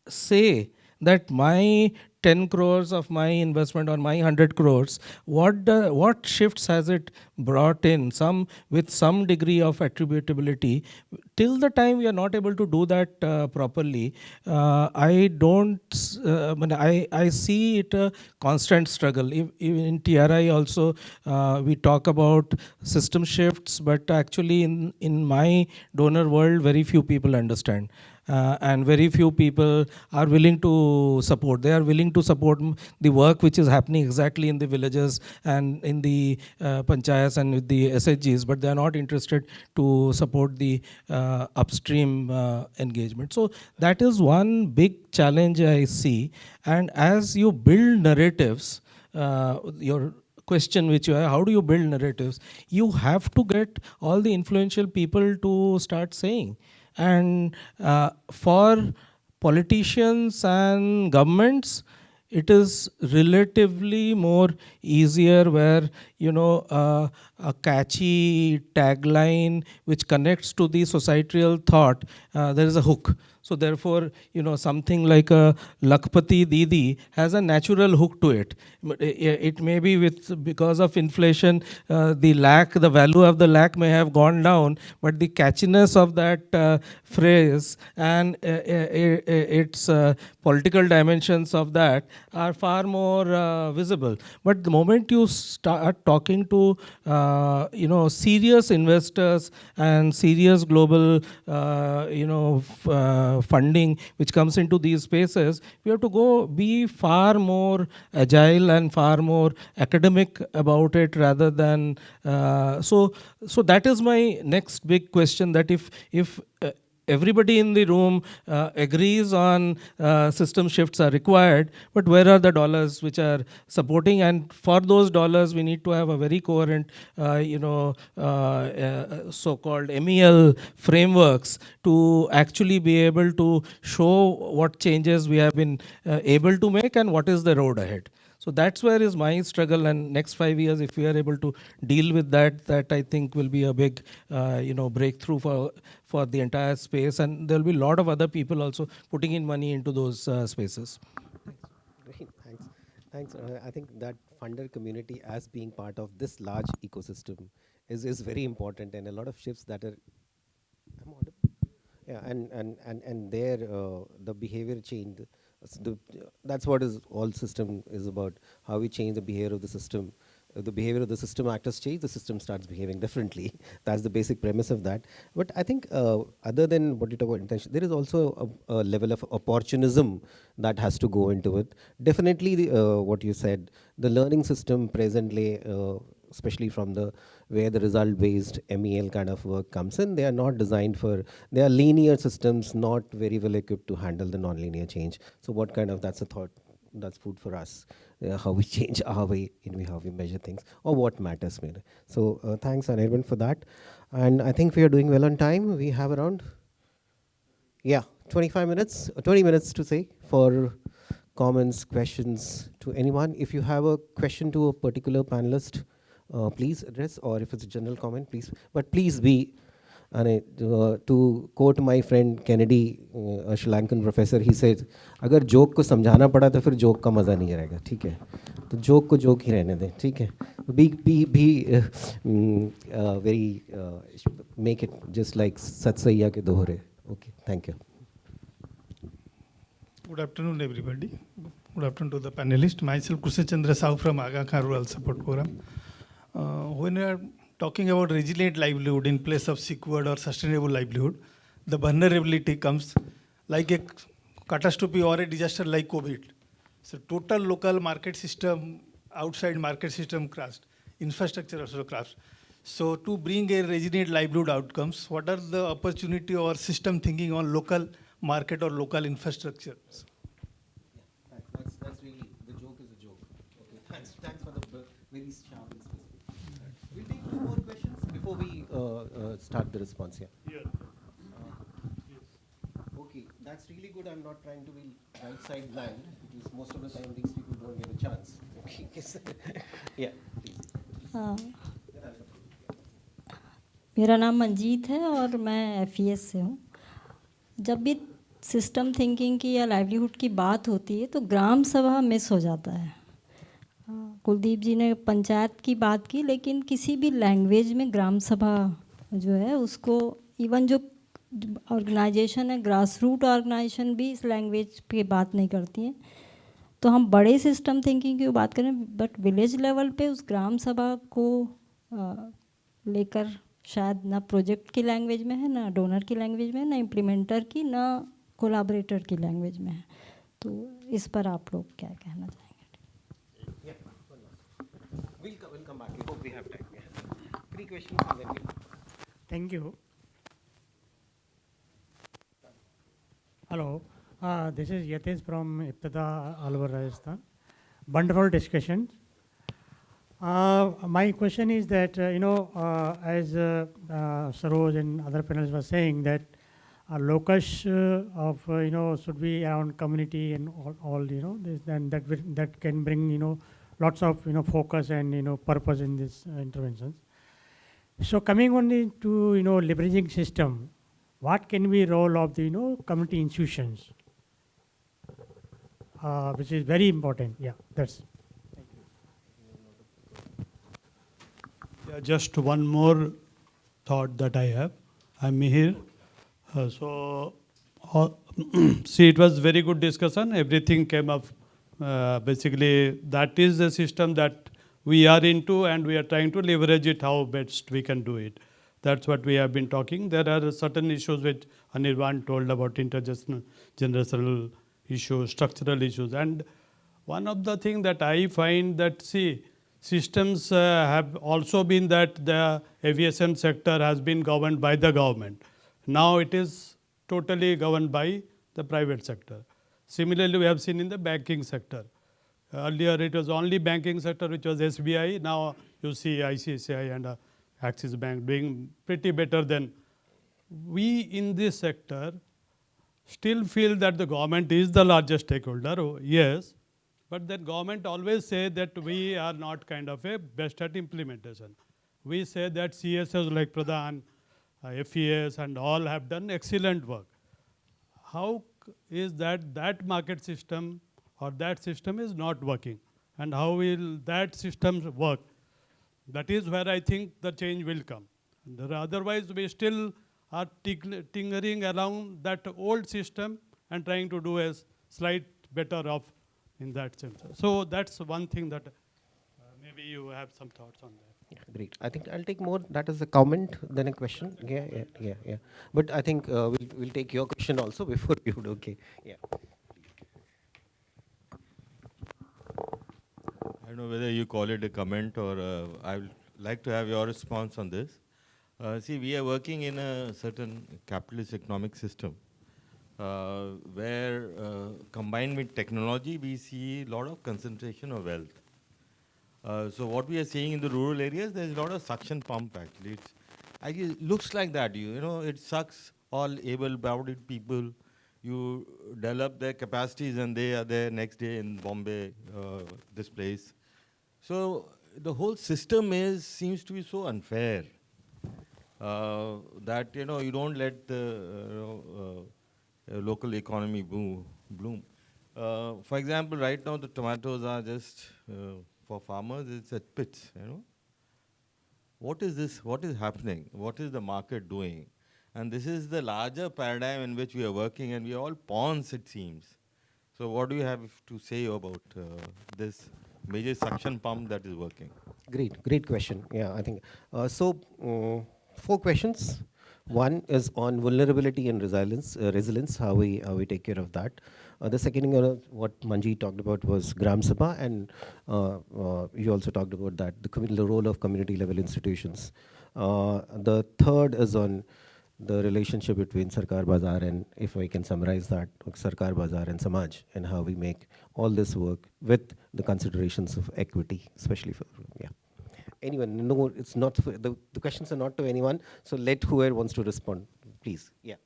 say that my 10 crores of my investment or my 100 crores, what shifts has it brought in, some with some degree of attributability. Till the time we are not able to do that properly, I don't, I see it a constant struggle. In TRI also, we talk about system shifts, but actually in my donor world, very few people understand. And very few people are willing to support. They are willing to support the work which is happening exactly in the villages and in the panchayats and with the SHGs, but they are not interested to support the upstream engagement. So that is one big challenge I see. And as you build narratives, your question which you have, how do you build narratives? You have to get all the influential people to start saying. And for politicians and governments, it is relatively more easier where, a catchy tagline which connects to the societal thought, there is a hook. So therefore, something like a Lakpati Didi has a natural hook to it. It may be because of inflation, the value of the lakh may have gone down, but the catchiness of that phrase and its political dimensions of that are far more visible. But the moment you start talking to serious investors and serious global funding which comes into these spaces, we have to be far more agile and far more academic about it rather than so that is my next big question, that if everybody in the room agrees on system shifts are required, but where are the dollars which are supporting? And for those dollars, we need to have a very coherent, so-called MEL frameworks to actually be able to show what changes we have been able to make and what is the road ahead. So that's where is my struggle, and next 5 years, if we are able to deal with that I think will be a big, breakthrough for the entire space, and there will be a lot of other people also putting in money into those spaces. Great, thanks. I think that funder community as being part of this large ecosystem is very important, and a lot of shifts that are. I'm audible? Yeah, and there the behavior change. That's what is all system is about. How we change the behavior of the system. The behavior of the system actors change, the system starts behaving differently. That's the basic premise of that. But I think other than what you talk about intention, there is also a level of opportunism that has to go into it. Definitely, what you said, the learning system presently, especially from where the result-based MEL kind of work comes in, they are not designed they are linear systems, not very well equipped to handle the non-linear change. So that's a thought, that's food for us, how we change our way in how we measure things, or what matters more. So thanks, Anirban, for that. And I think we are doing well on time. We have around, 25 minutes, 20 minutes to say for comments, questions to anyone. If you have a question to a particular panelist, please address, or if it's a general comment, please. But please be, to quote my friend Kennedy, a Sri Lankan professor, he said, अगर joke को समझाना पड़ा तो फिर joke का मज़ा नहीं रहेगा, ठीक है? तो जोक को जोक ही रहने दें, ठीक है? Be very, make it just like Satsaiya ke dohre. Okay, thank you. Good afternoon, everybody. Good afternoon to the panelists. Myself, Kusha Chandra Sahu from Aga Khan Rural Support Program. When we are talking about resilient livelihood in place of secured or sustainable livelihood, the vulnerability comes like a catastrophe or a disaster like COVID. So total local market system, outside market system crashed, infrastructure also crashed. So to bring a resilient livelihood outcomes, what are the opportunity or system thinking on local market or local infrastructure? Yeah, that's really, the joke is a joke. Okay, thanks for the very sharp and specific. We'll take 2 more questions before we start the response here. Yeah. Okay, that's really good. I'm not trying to be right side blind, because most of the time these people don't get a chance. Okay, yeah, please. मेरा नाम मंजीत है और मैं FES से हूँ। जब भी system thinking की या लाइवलीहुड की बात होती है तो ग्राम सभा मिस हो जाता है। कुलदीप जी ने पंचायत की बात की, लेकिन किसी भी लैंग्वेज में ग्राम सभा जो है उसको, इवन जो ऑर्गेनाइजेशन है, ग्रास रूट ऑर्गेनाइजेशन भी इस लैंग्वेज पे बात नहीं करती हैं। तो हम बड़े सिस्टम थिंकिंग की बात करें, बट विलेज लेवल पे उस ग्राम सभा को लेकर शायद ना प्रोजेक्ट की लैंग्वेज में है, ना डोनर की लैंग्वेज में है, ना इम्प्लीमेंटर की, ना कोलाबरेटर की लैंग्वेज में है। तो इस पर आप लोग क्या कहना चाहेंगे? We'll come back. We hope we have time. Yeah. 3 questions and then we'll... Thank you. Hello, this is Yatesh from Ibtada, Alwar, Rajasthan. Wonderful discussions. My question is that, as Saroj and other panelists were saying, that a locus of, should be around community and all this, then that can bring, lots of, focus and, purpose in these interventions. So coming only to, leveraging system, what can be role of the, community institutions, which is very important. Yeah, that's. Yeah, just one more thought that I have. I'm here. See, it was very good discussion. Everything came up. Basically, that is the system that we are into, and we are trying to leverage it how best we can do it. That's what we have been talking. There are certain issues which Anirban told about intergenerational issues, structural issues. And one of the things that I find that, see, systems have also been that the aviation sector has been governed by the government. Now it is totally governed by the private sector. Similarly, we have seen in the banking sector. Earlier it was only banking sector which was SBI. Now you see ICICI and Axis Bank doing pretty better than. We in this sector still feel that the government is the largest stakeholder. Oh, yes, but then government always say that we are not kind of a best at implementation. We say that CSOs like PRADAN, FES and all have done excellent work. How is that market system or that system is not working? And how will that system work? That is where I think the change will come. Otherwise, we still are tinkering around that old system and trying to do a slight better off in that sense. So that's one thing that maybe you have some thoughts on that. Yeah, great. I think I'll take more that as a comment than a question. Yeah. But I think we'll take your question also before you would. Okay. Yeah. I don't know whether you call it a comment or I would like to have your response on this. See, we are working in a certain capitalist economic system where combined with technology, we see a lot of concentration of wealth. So what we are seeing in the rural areas, there's a lot of suction pump actually. It looks like that, it sucks all able-bodied people. You develop their capacities and they are there next day in Bombay, this place. So the whole system seems to be so unfair that, you don't let the local economy bloom. For example, right now the tomatoes are just, for farmers, it's at pits, What is this? What is happening? What is the market doing? And this is the larger paradigm in which we are working, and we are all pawns, it seems. So what do you have to say about this major suction pump that is working? Great question. Yeah, I think. 4 questions. One is on vulnerability and resilience, how we take care of that. The second thing, what Manji talked about was Gram Sabha, and you also talked about that, the role of community level institutions. The third is on the relationship between Sarkar Bazaar and, if I can summarize that, Sarkar Bazaar and Samaj, and how we make all this work with the considerations of equity, especially for, Anyone? No, it's not, the questions are not to anyone, so let whoever wants to respond, please. Yeah.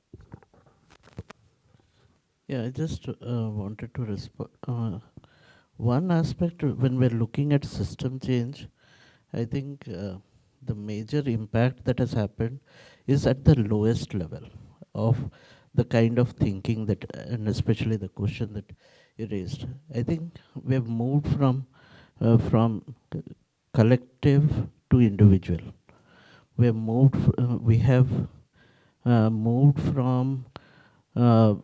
Yeah, I just wanted to respond. One aspect when we're looking at system change, I think the major impact that has happened is at the lowest level of the kind of thinking that, and especially the question that you raised. I think we have moved from collective to individual. We have moved from uh,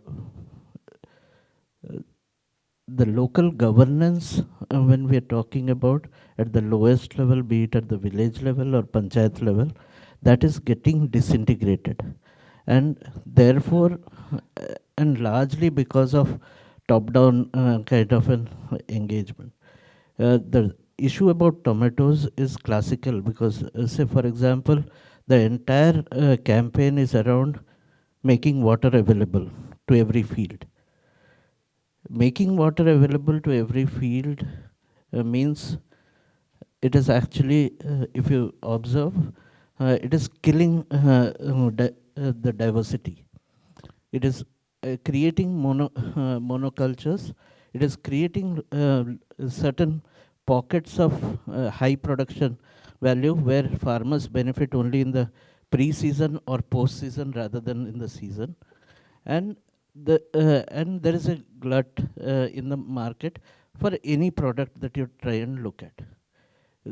the local governance, when we are talking about at the lowest level, be it at the village level or panchayat level, that is getting disintegrated. And therefore, and largely because of top-down kind of an engagement. The issue about tomatoes is classical because, say for example, the entire campaign is around making water available to every field. Making water available to every field means it is actually, if you observe, it is killing the diversity. It is creating monocultures. It is creating certain pockets of high production value where farmers benefit only in the pre-season or post-season rather than in the season. And there is a glut in the market for any product that you try and look at.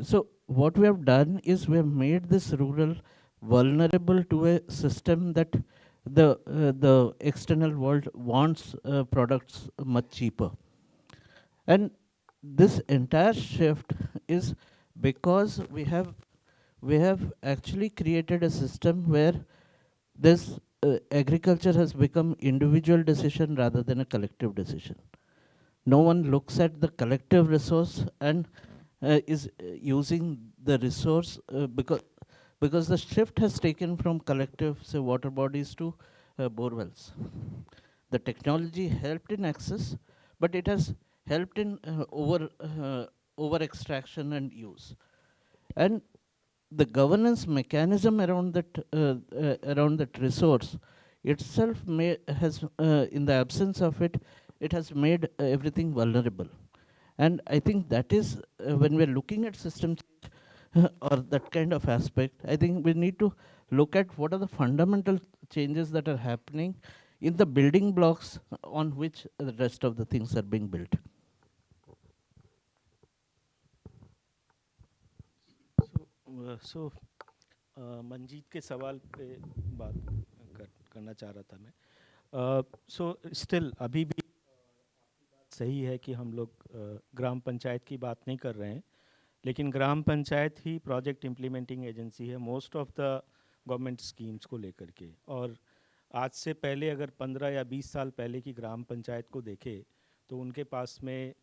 So what we have done is we have made this rural vulnerable to a system that the external world wants products much cheaper. And this entire shift is because we have actually created a system where this agriculture has become individual decision rather than a collective decision. No one looks at the collective resource and is using the resource because the shift has taken from collective, say, water bodies to bore wells. The technology helped in access, but it has helped in over extraction and use. And the governance mechanism around that resource itself has in the absence of it, it has made everything vulnerable. And I think that is when we're looking at system change or that kind of aspect, I think we need to look at what are the fundamental changes that are happening in the building blocks on which the rest of the things are being built. So Manjeet के सवाल पे बात करना चाह रहा था मैं. So still अभी भी सही है कि हम लोग ग्राम पंचायत की बात नहीं कर रहे हैं, लेकिन ग्राम पंचायत ही प्रोजेक्ट इम्प्लीमेंटिंग एजेंसी है most of the government schemes को लेकर के. और आज से पहले अगर 15 या 20 साल पहले की ग्राम पंचायत को देखें तो उनके पास में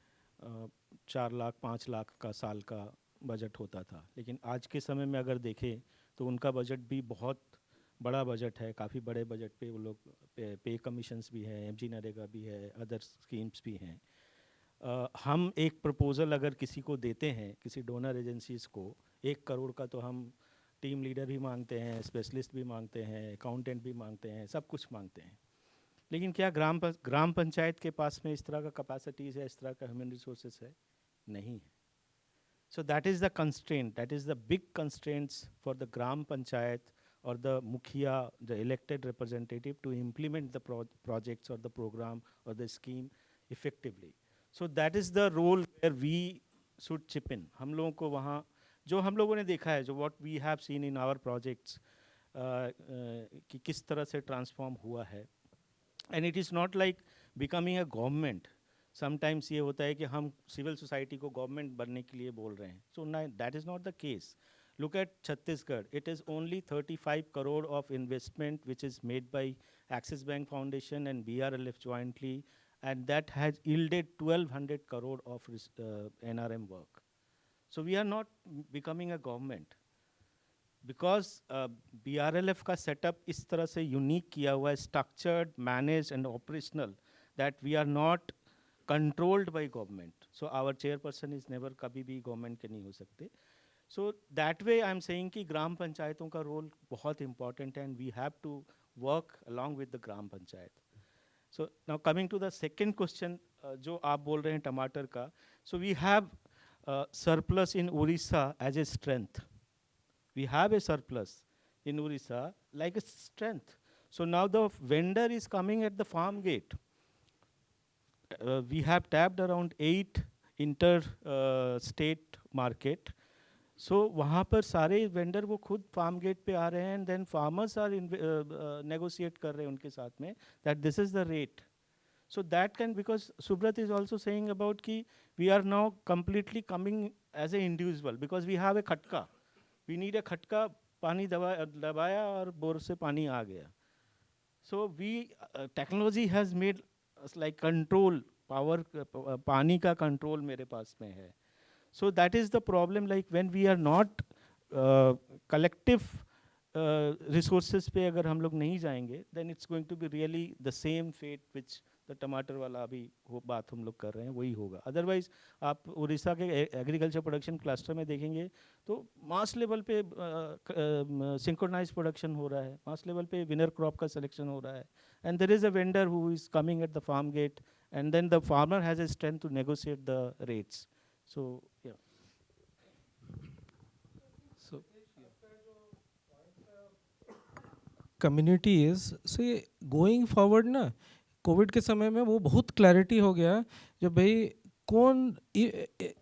4 लाख 5 लाख का साल का बजट होता था. लेकिन आज के समय में अगर देखें तो उनका बजट भी बहुत बड़ा बजट है. काफ़ी बड़े बजट पे वो लोग पे कमीशंस भी हैं, एमजी नरेगा भी है, अदर स्कीम्स भी हैं. हम एक प्रपोज़ल अगर किसी को देते हैं, किसी डोनर एजेंसीज़ को 1 करोड़ का, तो हम टीम लीडर भी मांगते हैं, स्पेशलिस्ट भी मांगते हैं, अकाउंटेंट भी मांगते हैं, सब कुछ मांगते हैं. लेकिन क्या ग्राम पंचायत के पास में इस तरह का कैपेसिटीज़ है, इस तरह का ह्यूमन रिसोर्सेज है? नहीं है. So that is the constraint, that is the big constraints for the gram panchayat or the mukhiya, the elected representative, to implement the projects or the program or the scheme effectively. So that is the role where we should chip in. हम लोगों को वहाँ जो हम लोगों ने देखा है, जो what we have seen in our projects, कि किस तरह से transform हुआ है. And it is not like becoming a government. Sometimes ये होता है कि हम सिविल सोसाइटी को गवर्नमेंट बनने के लिए बोल रहे हैं. So that is not the case. Look at Chhattisgarh, it is only 35 crore of investment which is made by axis bank foundation and BRLF jointly, and that has yielded 1200 crore of NRM work. So we are not becoming a government because BRLF का setup इस तरह से unique किया हुआ है, structured, managed and operational, that we are not controlled by government. So our chairperson is never, कभी भी government के नहीं हो सकते. So that way I am saying कि ग्राम पंचायतों का role बहुत important है, and we have to work along with the gram panchayat. So now coming to the second question, जो आप बोल रहे हैं टमाटर का. So we have surplus in Orissa as a strength. We have a surplus in Orissa like a strength. So now the vendor is coming at the farm gate. We have tapped around 8 inter-state market. So वहाँ पर सारे vendor वो खुद farm gate पे आ रहे हैं, and then farmers are negotiate कर रहे हैं उनके साथ में that this is the rate. So that can, because Subrat is also saying about कि we are now completely coming as an individual because we have a khatka. We need a khatka, पानी दबाया और bore से पानी आ गया. So we technology has made us like control power, पानी का control मेरे पास में है. So that is the problem, like when we are not collective resources पे अगर हम लोग नहीं जाएंगे, then it's going to be really the same fate which the टमाटर वाला अभी बात हम लोग कर रहे हैं वही होगा. Otherwise आप उड़ीसा के एग्रीकल्चर प्रोडक्शन क्लस्टर में देखेंगे तो मास लेवल पे सिंक्रोनाइज प्रोडक्शन हो रहा है, मास लेवल पे विनर क्रॉप का सिलेक्शन हो रहा है, and there is a vendor who is coming at the farm gate, and then the farmer has a strength to negotiate the rates. So yeah. So community is, see, going forward ना Covid के समय में वो बहुत clarity हो गया जब भाई कौन,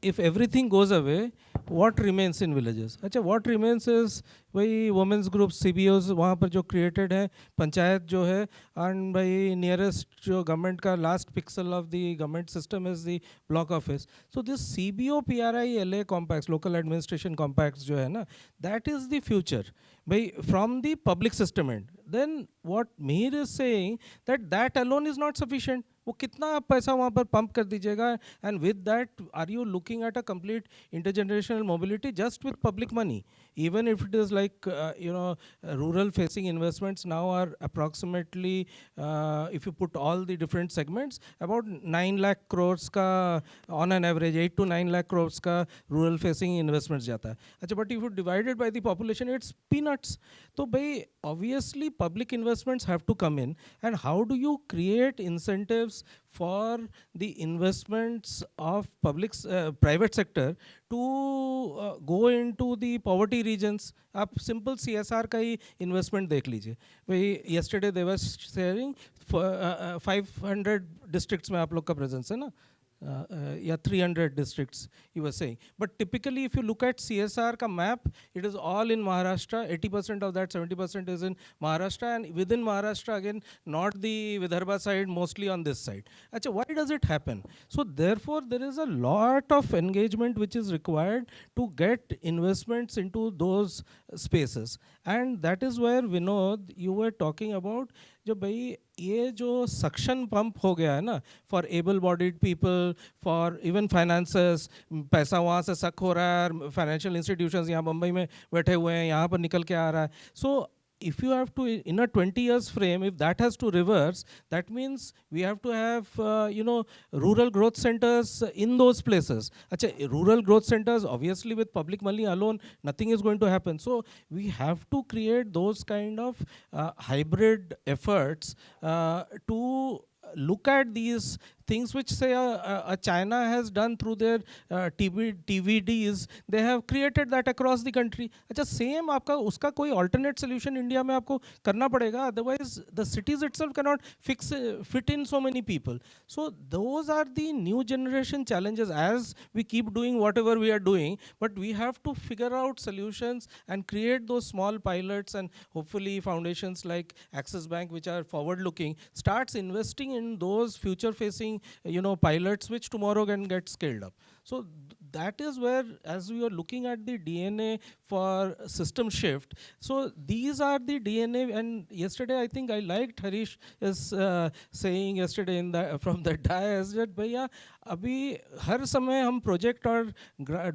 if everything goes away, what remains in villages? अच्छा, what remains is वही women's groups, CBOs वहाँ पर जो created है, पंचायत जो है, and भाई nearest जो government का last pixel of the government system is the block office. So this CBO PRI LA compacts, local administration compacts जो है ना, that is the future. भाई from the public system end. Then what Mir is saying that alone is not sufficient. वो कितना आप पैसा वहाँ पर पंप कर दीजिएगा, and with that are you looking at a complete intergenerational mobility just with public money? Even if it is like rural facing investments now are approximately, if you put all the different segments, about 9 lakh crores ka on an average, 8 to 9 lakh crores ka rural facing investments जाता है. अच्छा, but if you divide it by the population, it's peanuts. तो भाई obviously public investments have to come in, and how do you create incentives for the investments of private sector to go into the poverty regions? आप simple CSR का ही investment देख लीजिए. वही yesterday they were sharing 500 districts में आप लोग का presence है ना, yeah, 300 districts you were saying. But typically if you look at CSR ka map, it is all in Maharashtra. 80% of that, 70% is in Maharashtra, and within Maharashtra again, not the Vidarbha side, mostly on this side. Achha, why does it happen? So therefore there is a lot of engagement which is required to get investments into those spaces. And that is where, Vinod, you were talking about जो भाई ये जो suction pump हो गया है ना for able bodied people, for even financiers, पैसा वहाँ से सक हो रहा है, फाइनेंशियल इंस्टीट्यूशंस यहाँ मुंबई में बैठे हुए हैं, यहाँ पर निकल के आ रहा है. सो if you have to, in a 20 years frame, if that has to reverse, that means we have to have, rural growth centers in those places. Achha, rural growth centers, obviously with public money alone, nothing is going to happen. So we have to create those kind of hybrid efforts to look at these things which say China has done through their TVDs. They have created that across the country. अच्छा, same आपका उसका कोई alternate solution India में आपको करना पड़ेगा. Otherwise, the cities itself cannot fit in so many people. So those are the new generation challenges as we keep doing whatever we are doing. But we have to figure out solutions and create those small pilots, and hopefully foundations like Axis Bank, which are forward-looking, starts investing in those future-facing pilots which tomorrow can get scaled up. So that is where, as we are looking at the DNA for system shift, so these are the DNA. And yesterday I think I liked Harish is saying yesterday from the dais that भैया अभी हर समय हम project और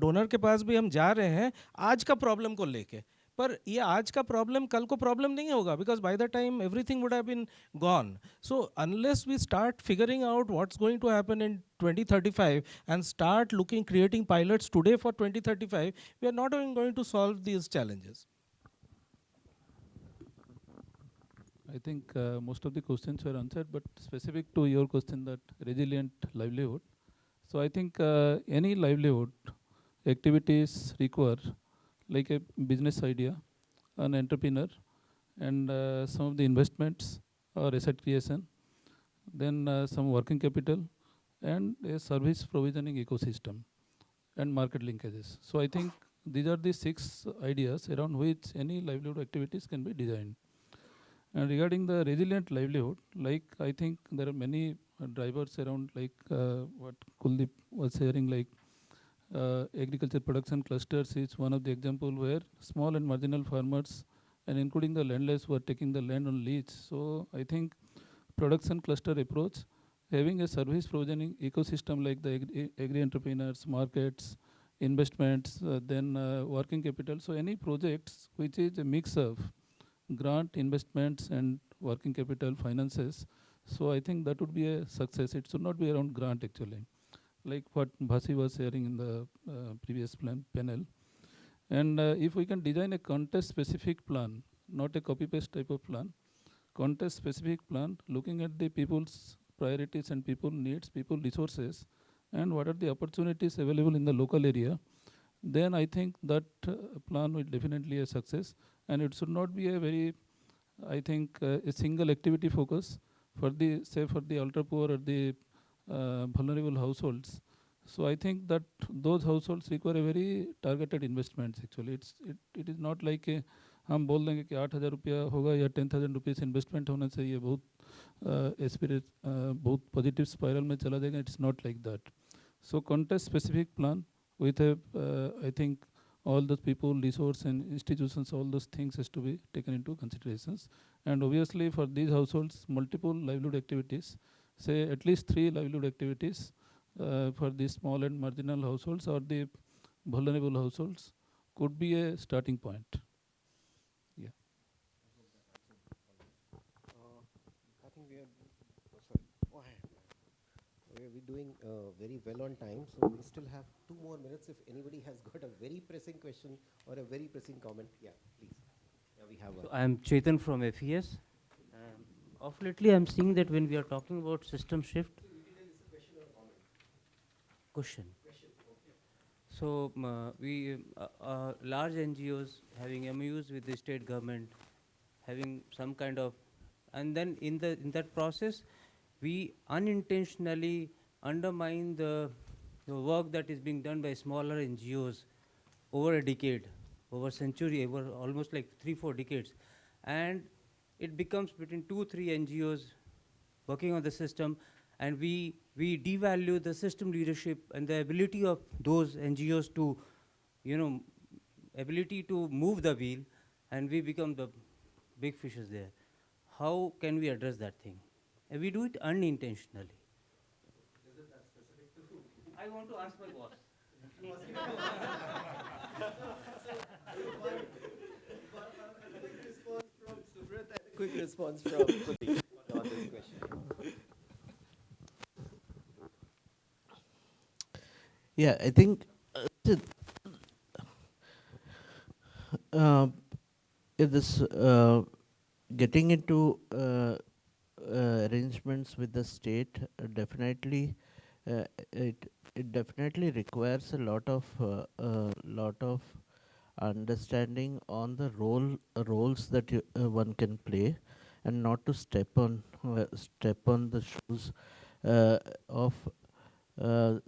donor के पास भी हम जा रहे हैं आज का प्रॉब्लम को लेके, पर ये आज का प्रॉब्लम कल को प्रॉब्लम नहीं होगा, because by the time everything would have been gone. So unless we start figuring out what's going to happen in 2035 and start creating pilots today for 2035, we are not even going to solve these challenges. I think most of the questions were answered, but specific to your question, that resilient livelihood. So I think any livelihood activities require like a business idea, an entrepreneur, and some of the investments or asset creation, then some working capital, and a service provisioning ecosystem, and market linkages. So I think these are the 6 ideas around which any livelihood activities can be designed. And regarding the resilient livelihood, like I think there are many drivers around, like what Kuldip was sharing, like agriculture production clusters is one of the example where small and marginal farmers and including the landless were taking the land on lease. So I think production cluster approach, having a service provisioning ecosystem like the agri entrepreneurs, markets, investments, then working capital. So any projects which is a mix of grant, investments, and working capital finances. So I think that would be a success. It should not be around grant actually, like what Bhasi was sharing in the previous panel. And if we can design a context-specific plan, not a copy-paste type of plan, context-specific plan, looking at the people's priorities and people needs, people resources, and what are the opportunities available in the local area, then I think that plan will definitely a success. And it should not be a very, I think, a single activity focus for the, say, for the ultra poor or the vulnerable households. So I think that those households require a very targeted investments actually. It is not like a हम बोल देंगे कि 8,000 रुपया होगा या 10,000 rupees investment होना चाहिए, बहुत एस्पिरेट बहुत पॉजिटिव स्पाइरल में चला जाएगा. It's not like that. So contest specific plan with a, I think all those people, resource and institutions, all those things has to be taken into considerations. And obviously for these households, multiple livelihood activities, say at least 3 livelihood activities for these small and marginal households or the vulnerable households could be a starting point. Yeah. I think we are, we're doing very well on time, so we still have 2 more minutes. If anybody has got a very pressing question or a very pressing comment, yeah, please. Yeah, we have. So I am Chetan from FES. Of lately, I'm seeing that when we are talking about system shift. Question. So we large NGOs having MOUs with the state government, having some kind of, and then in that process, we unintentionally undermine the work that is being done by smaller NGOs over a decade, over a century, over almost like 3-4 decades. And it becomes between 2-3 NGOs working on the system, and we devalue the system leadership and the ability of those NGOs to, ability to move the wheel, and we become the big fishes there. How can we address that thing? And we do it unintentionally. Is it that specific to who? I want to ask my boss. Quick response from Kuldip on this question. Yeah, I think if this getting into arrangements with the state definitely it definitely requires a lot of understanding on the roles that one can play, and not to step on the shoes of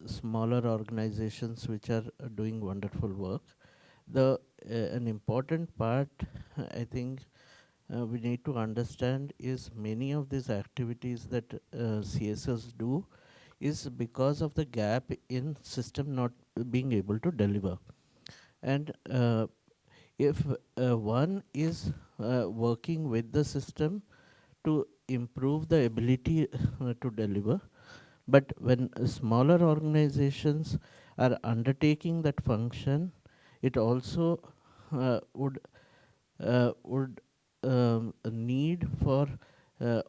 smaller organizations which are doing wonderful work. An important part I think we need to understand is many of these activities that CSOs do is because of the gap in system not being able to deliver. And if one is working with the system to improve the ability to deliver, but when smaller organizations are undertaking that function, it also would need for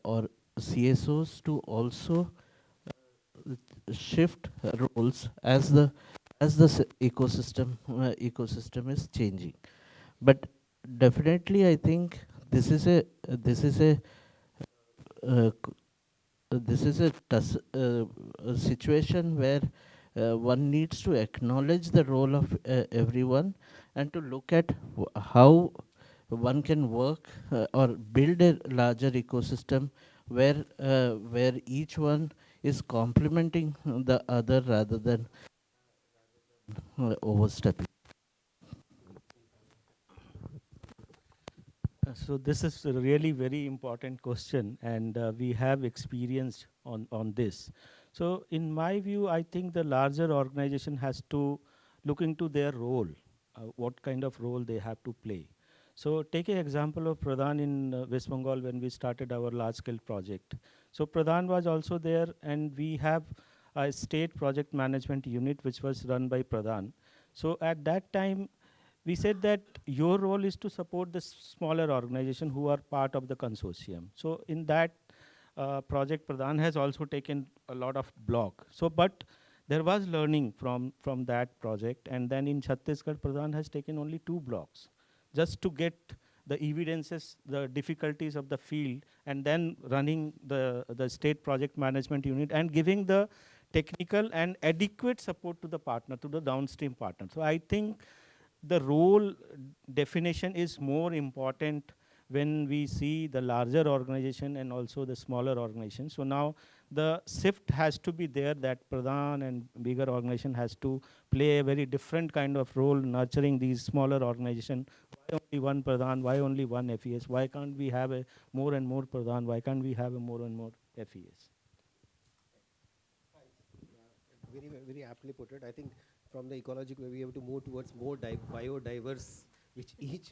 or CSOs to also shift roles as the ecosystem is changing. But definitely, I think this is a situation where one needs to acknowledge the role of everyone and to look at how one can work or build a larger ecosystem where each one is complementing the other rather than overstepping. So this is a really very important question, and we have experienced on this. So in my view, I think the larger organization has to look into their role, what kind of role they have to play. So take an example of PRADAN in West Bengal when we started our large-scale project. So PRADAN was also there, and we have a state project management unit which was run by PRADAN. So at that time, we said that your role is to support the smaller organization who are part of the consortium. So in that project, PRADAN has also taken a lot of block. So, but there was learning from that project, and then in Chhattisgarh, PRADAN has taken only 2 blocks, just to get the evidences, the difficulties of the field, and then running the state project management unit and giving the technical and adequate support to the partner, to the downstream partner. So I think the role definition is more important when we see the larger organization and also the smaller organization. So now the shift has to be there, that PRADAN and bigger organization has to play a very different kind of role nurturing these smaller organization. Why only one PRADAN? Why only one FES? Why can't we have a more and more PRADAN? Why can't we have a more and more FES? Very, very aptly put it. I think from the ecological, we have to move towards more biodiverse, which each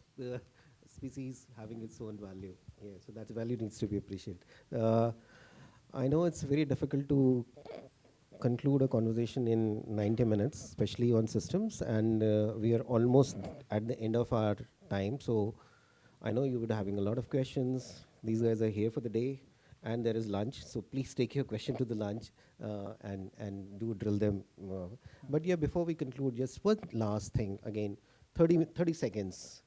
species having its own value. Yeah, so that value needs to be appreciated. I know it's very difficult to conclude a conversation in 90 minutes, especially on systems, and we are almost at the end of our time. So I know you would be having a lot of questions. These guys are here for the day, and there is lunch. So please take your question to the lunch and do drill them. But yeah, before we conclude, just one last thing. Again, 30 seconds.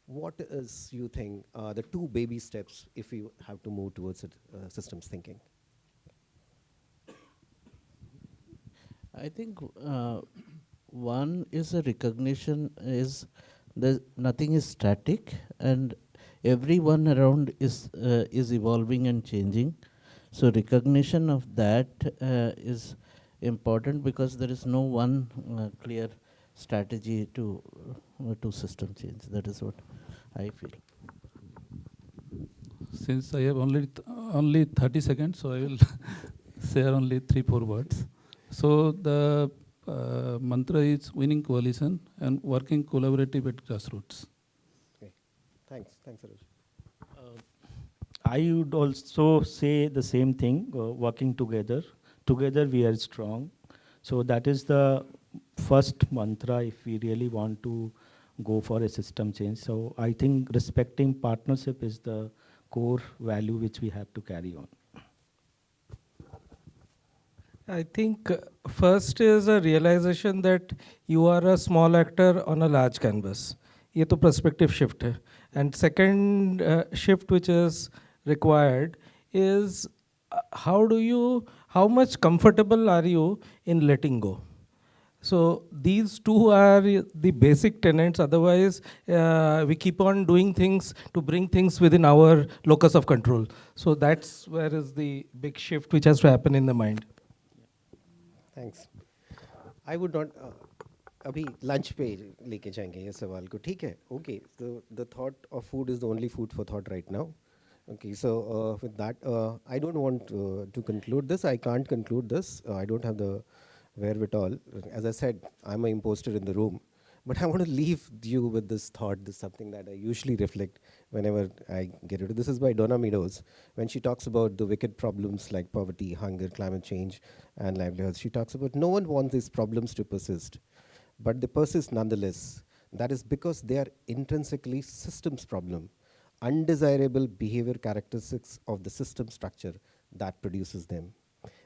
What is, you think, the 2 baby steps if you have to move towards systems thinking? I think one is a recognition is that nothing is static and everyone around is evolving and changing. So recognition of that is important because there is no one clear strategy to system change. That is what I feel. Since I have only 30 seconds, so I will share only 3-4 words. So the mantra is winning coalition and working collaborative at grassroots. Okay. Thanks, Saroj. I would also say the same thing, working together. Together we are strong. So that is the first mantra if we really want to go for a system change. So I think respecting partnership is the core value which we have to carry on. I think first is a realization that you are a small actor on a large canvas. ये तो perspective shift है. And second shift which is required is how much comfortable are you in letting go? So these 2 are the basic tenets. Otherwise, we keep on doing things to bring things within our locus of control. So that's where is the big shift which has to happen in the mind. Thanks. I would not. अभी lunch पे लेके जाएंगे ये सवाल को, ठीक है? Okay. So the thought of food is the only food for thought right now. Okay. So with that, I don't want to conclude this. I can't conclude this. I don't have the wherewithal. As I said, I'm an imposter in the room. But I want to leave you with this thought. This is something that I usually reflect whenever I get it. This is by Donna Meadows. When she talks about the wicked problems like poverty, hunger, climate change, and livelihoods, she talks about no one wants these problems to persist. But they persist nonetheless. That is because they are intrinsically systems problem, undesirable behavior characteristics of the system structure that produces them.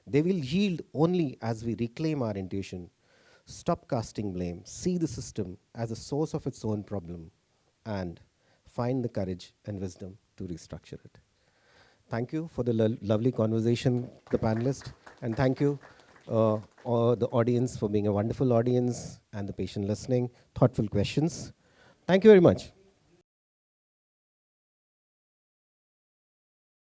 They will yield only as we reclaim our intuition, stop casting blame, see the system as a source of its own problem, and find the courage and wisdom to restructure it. Thank you for the lovely conversation, the panelists, and thank you the audience for being a wonderful audience and the patient listening, thoughtful questions. Thank you very much.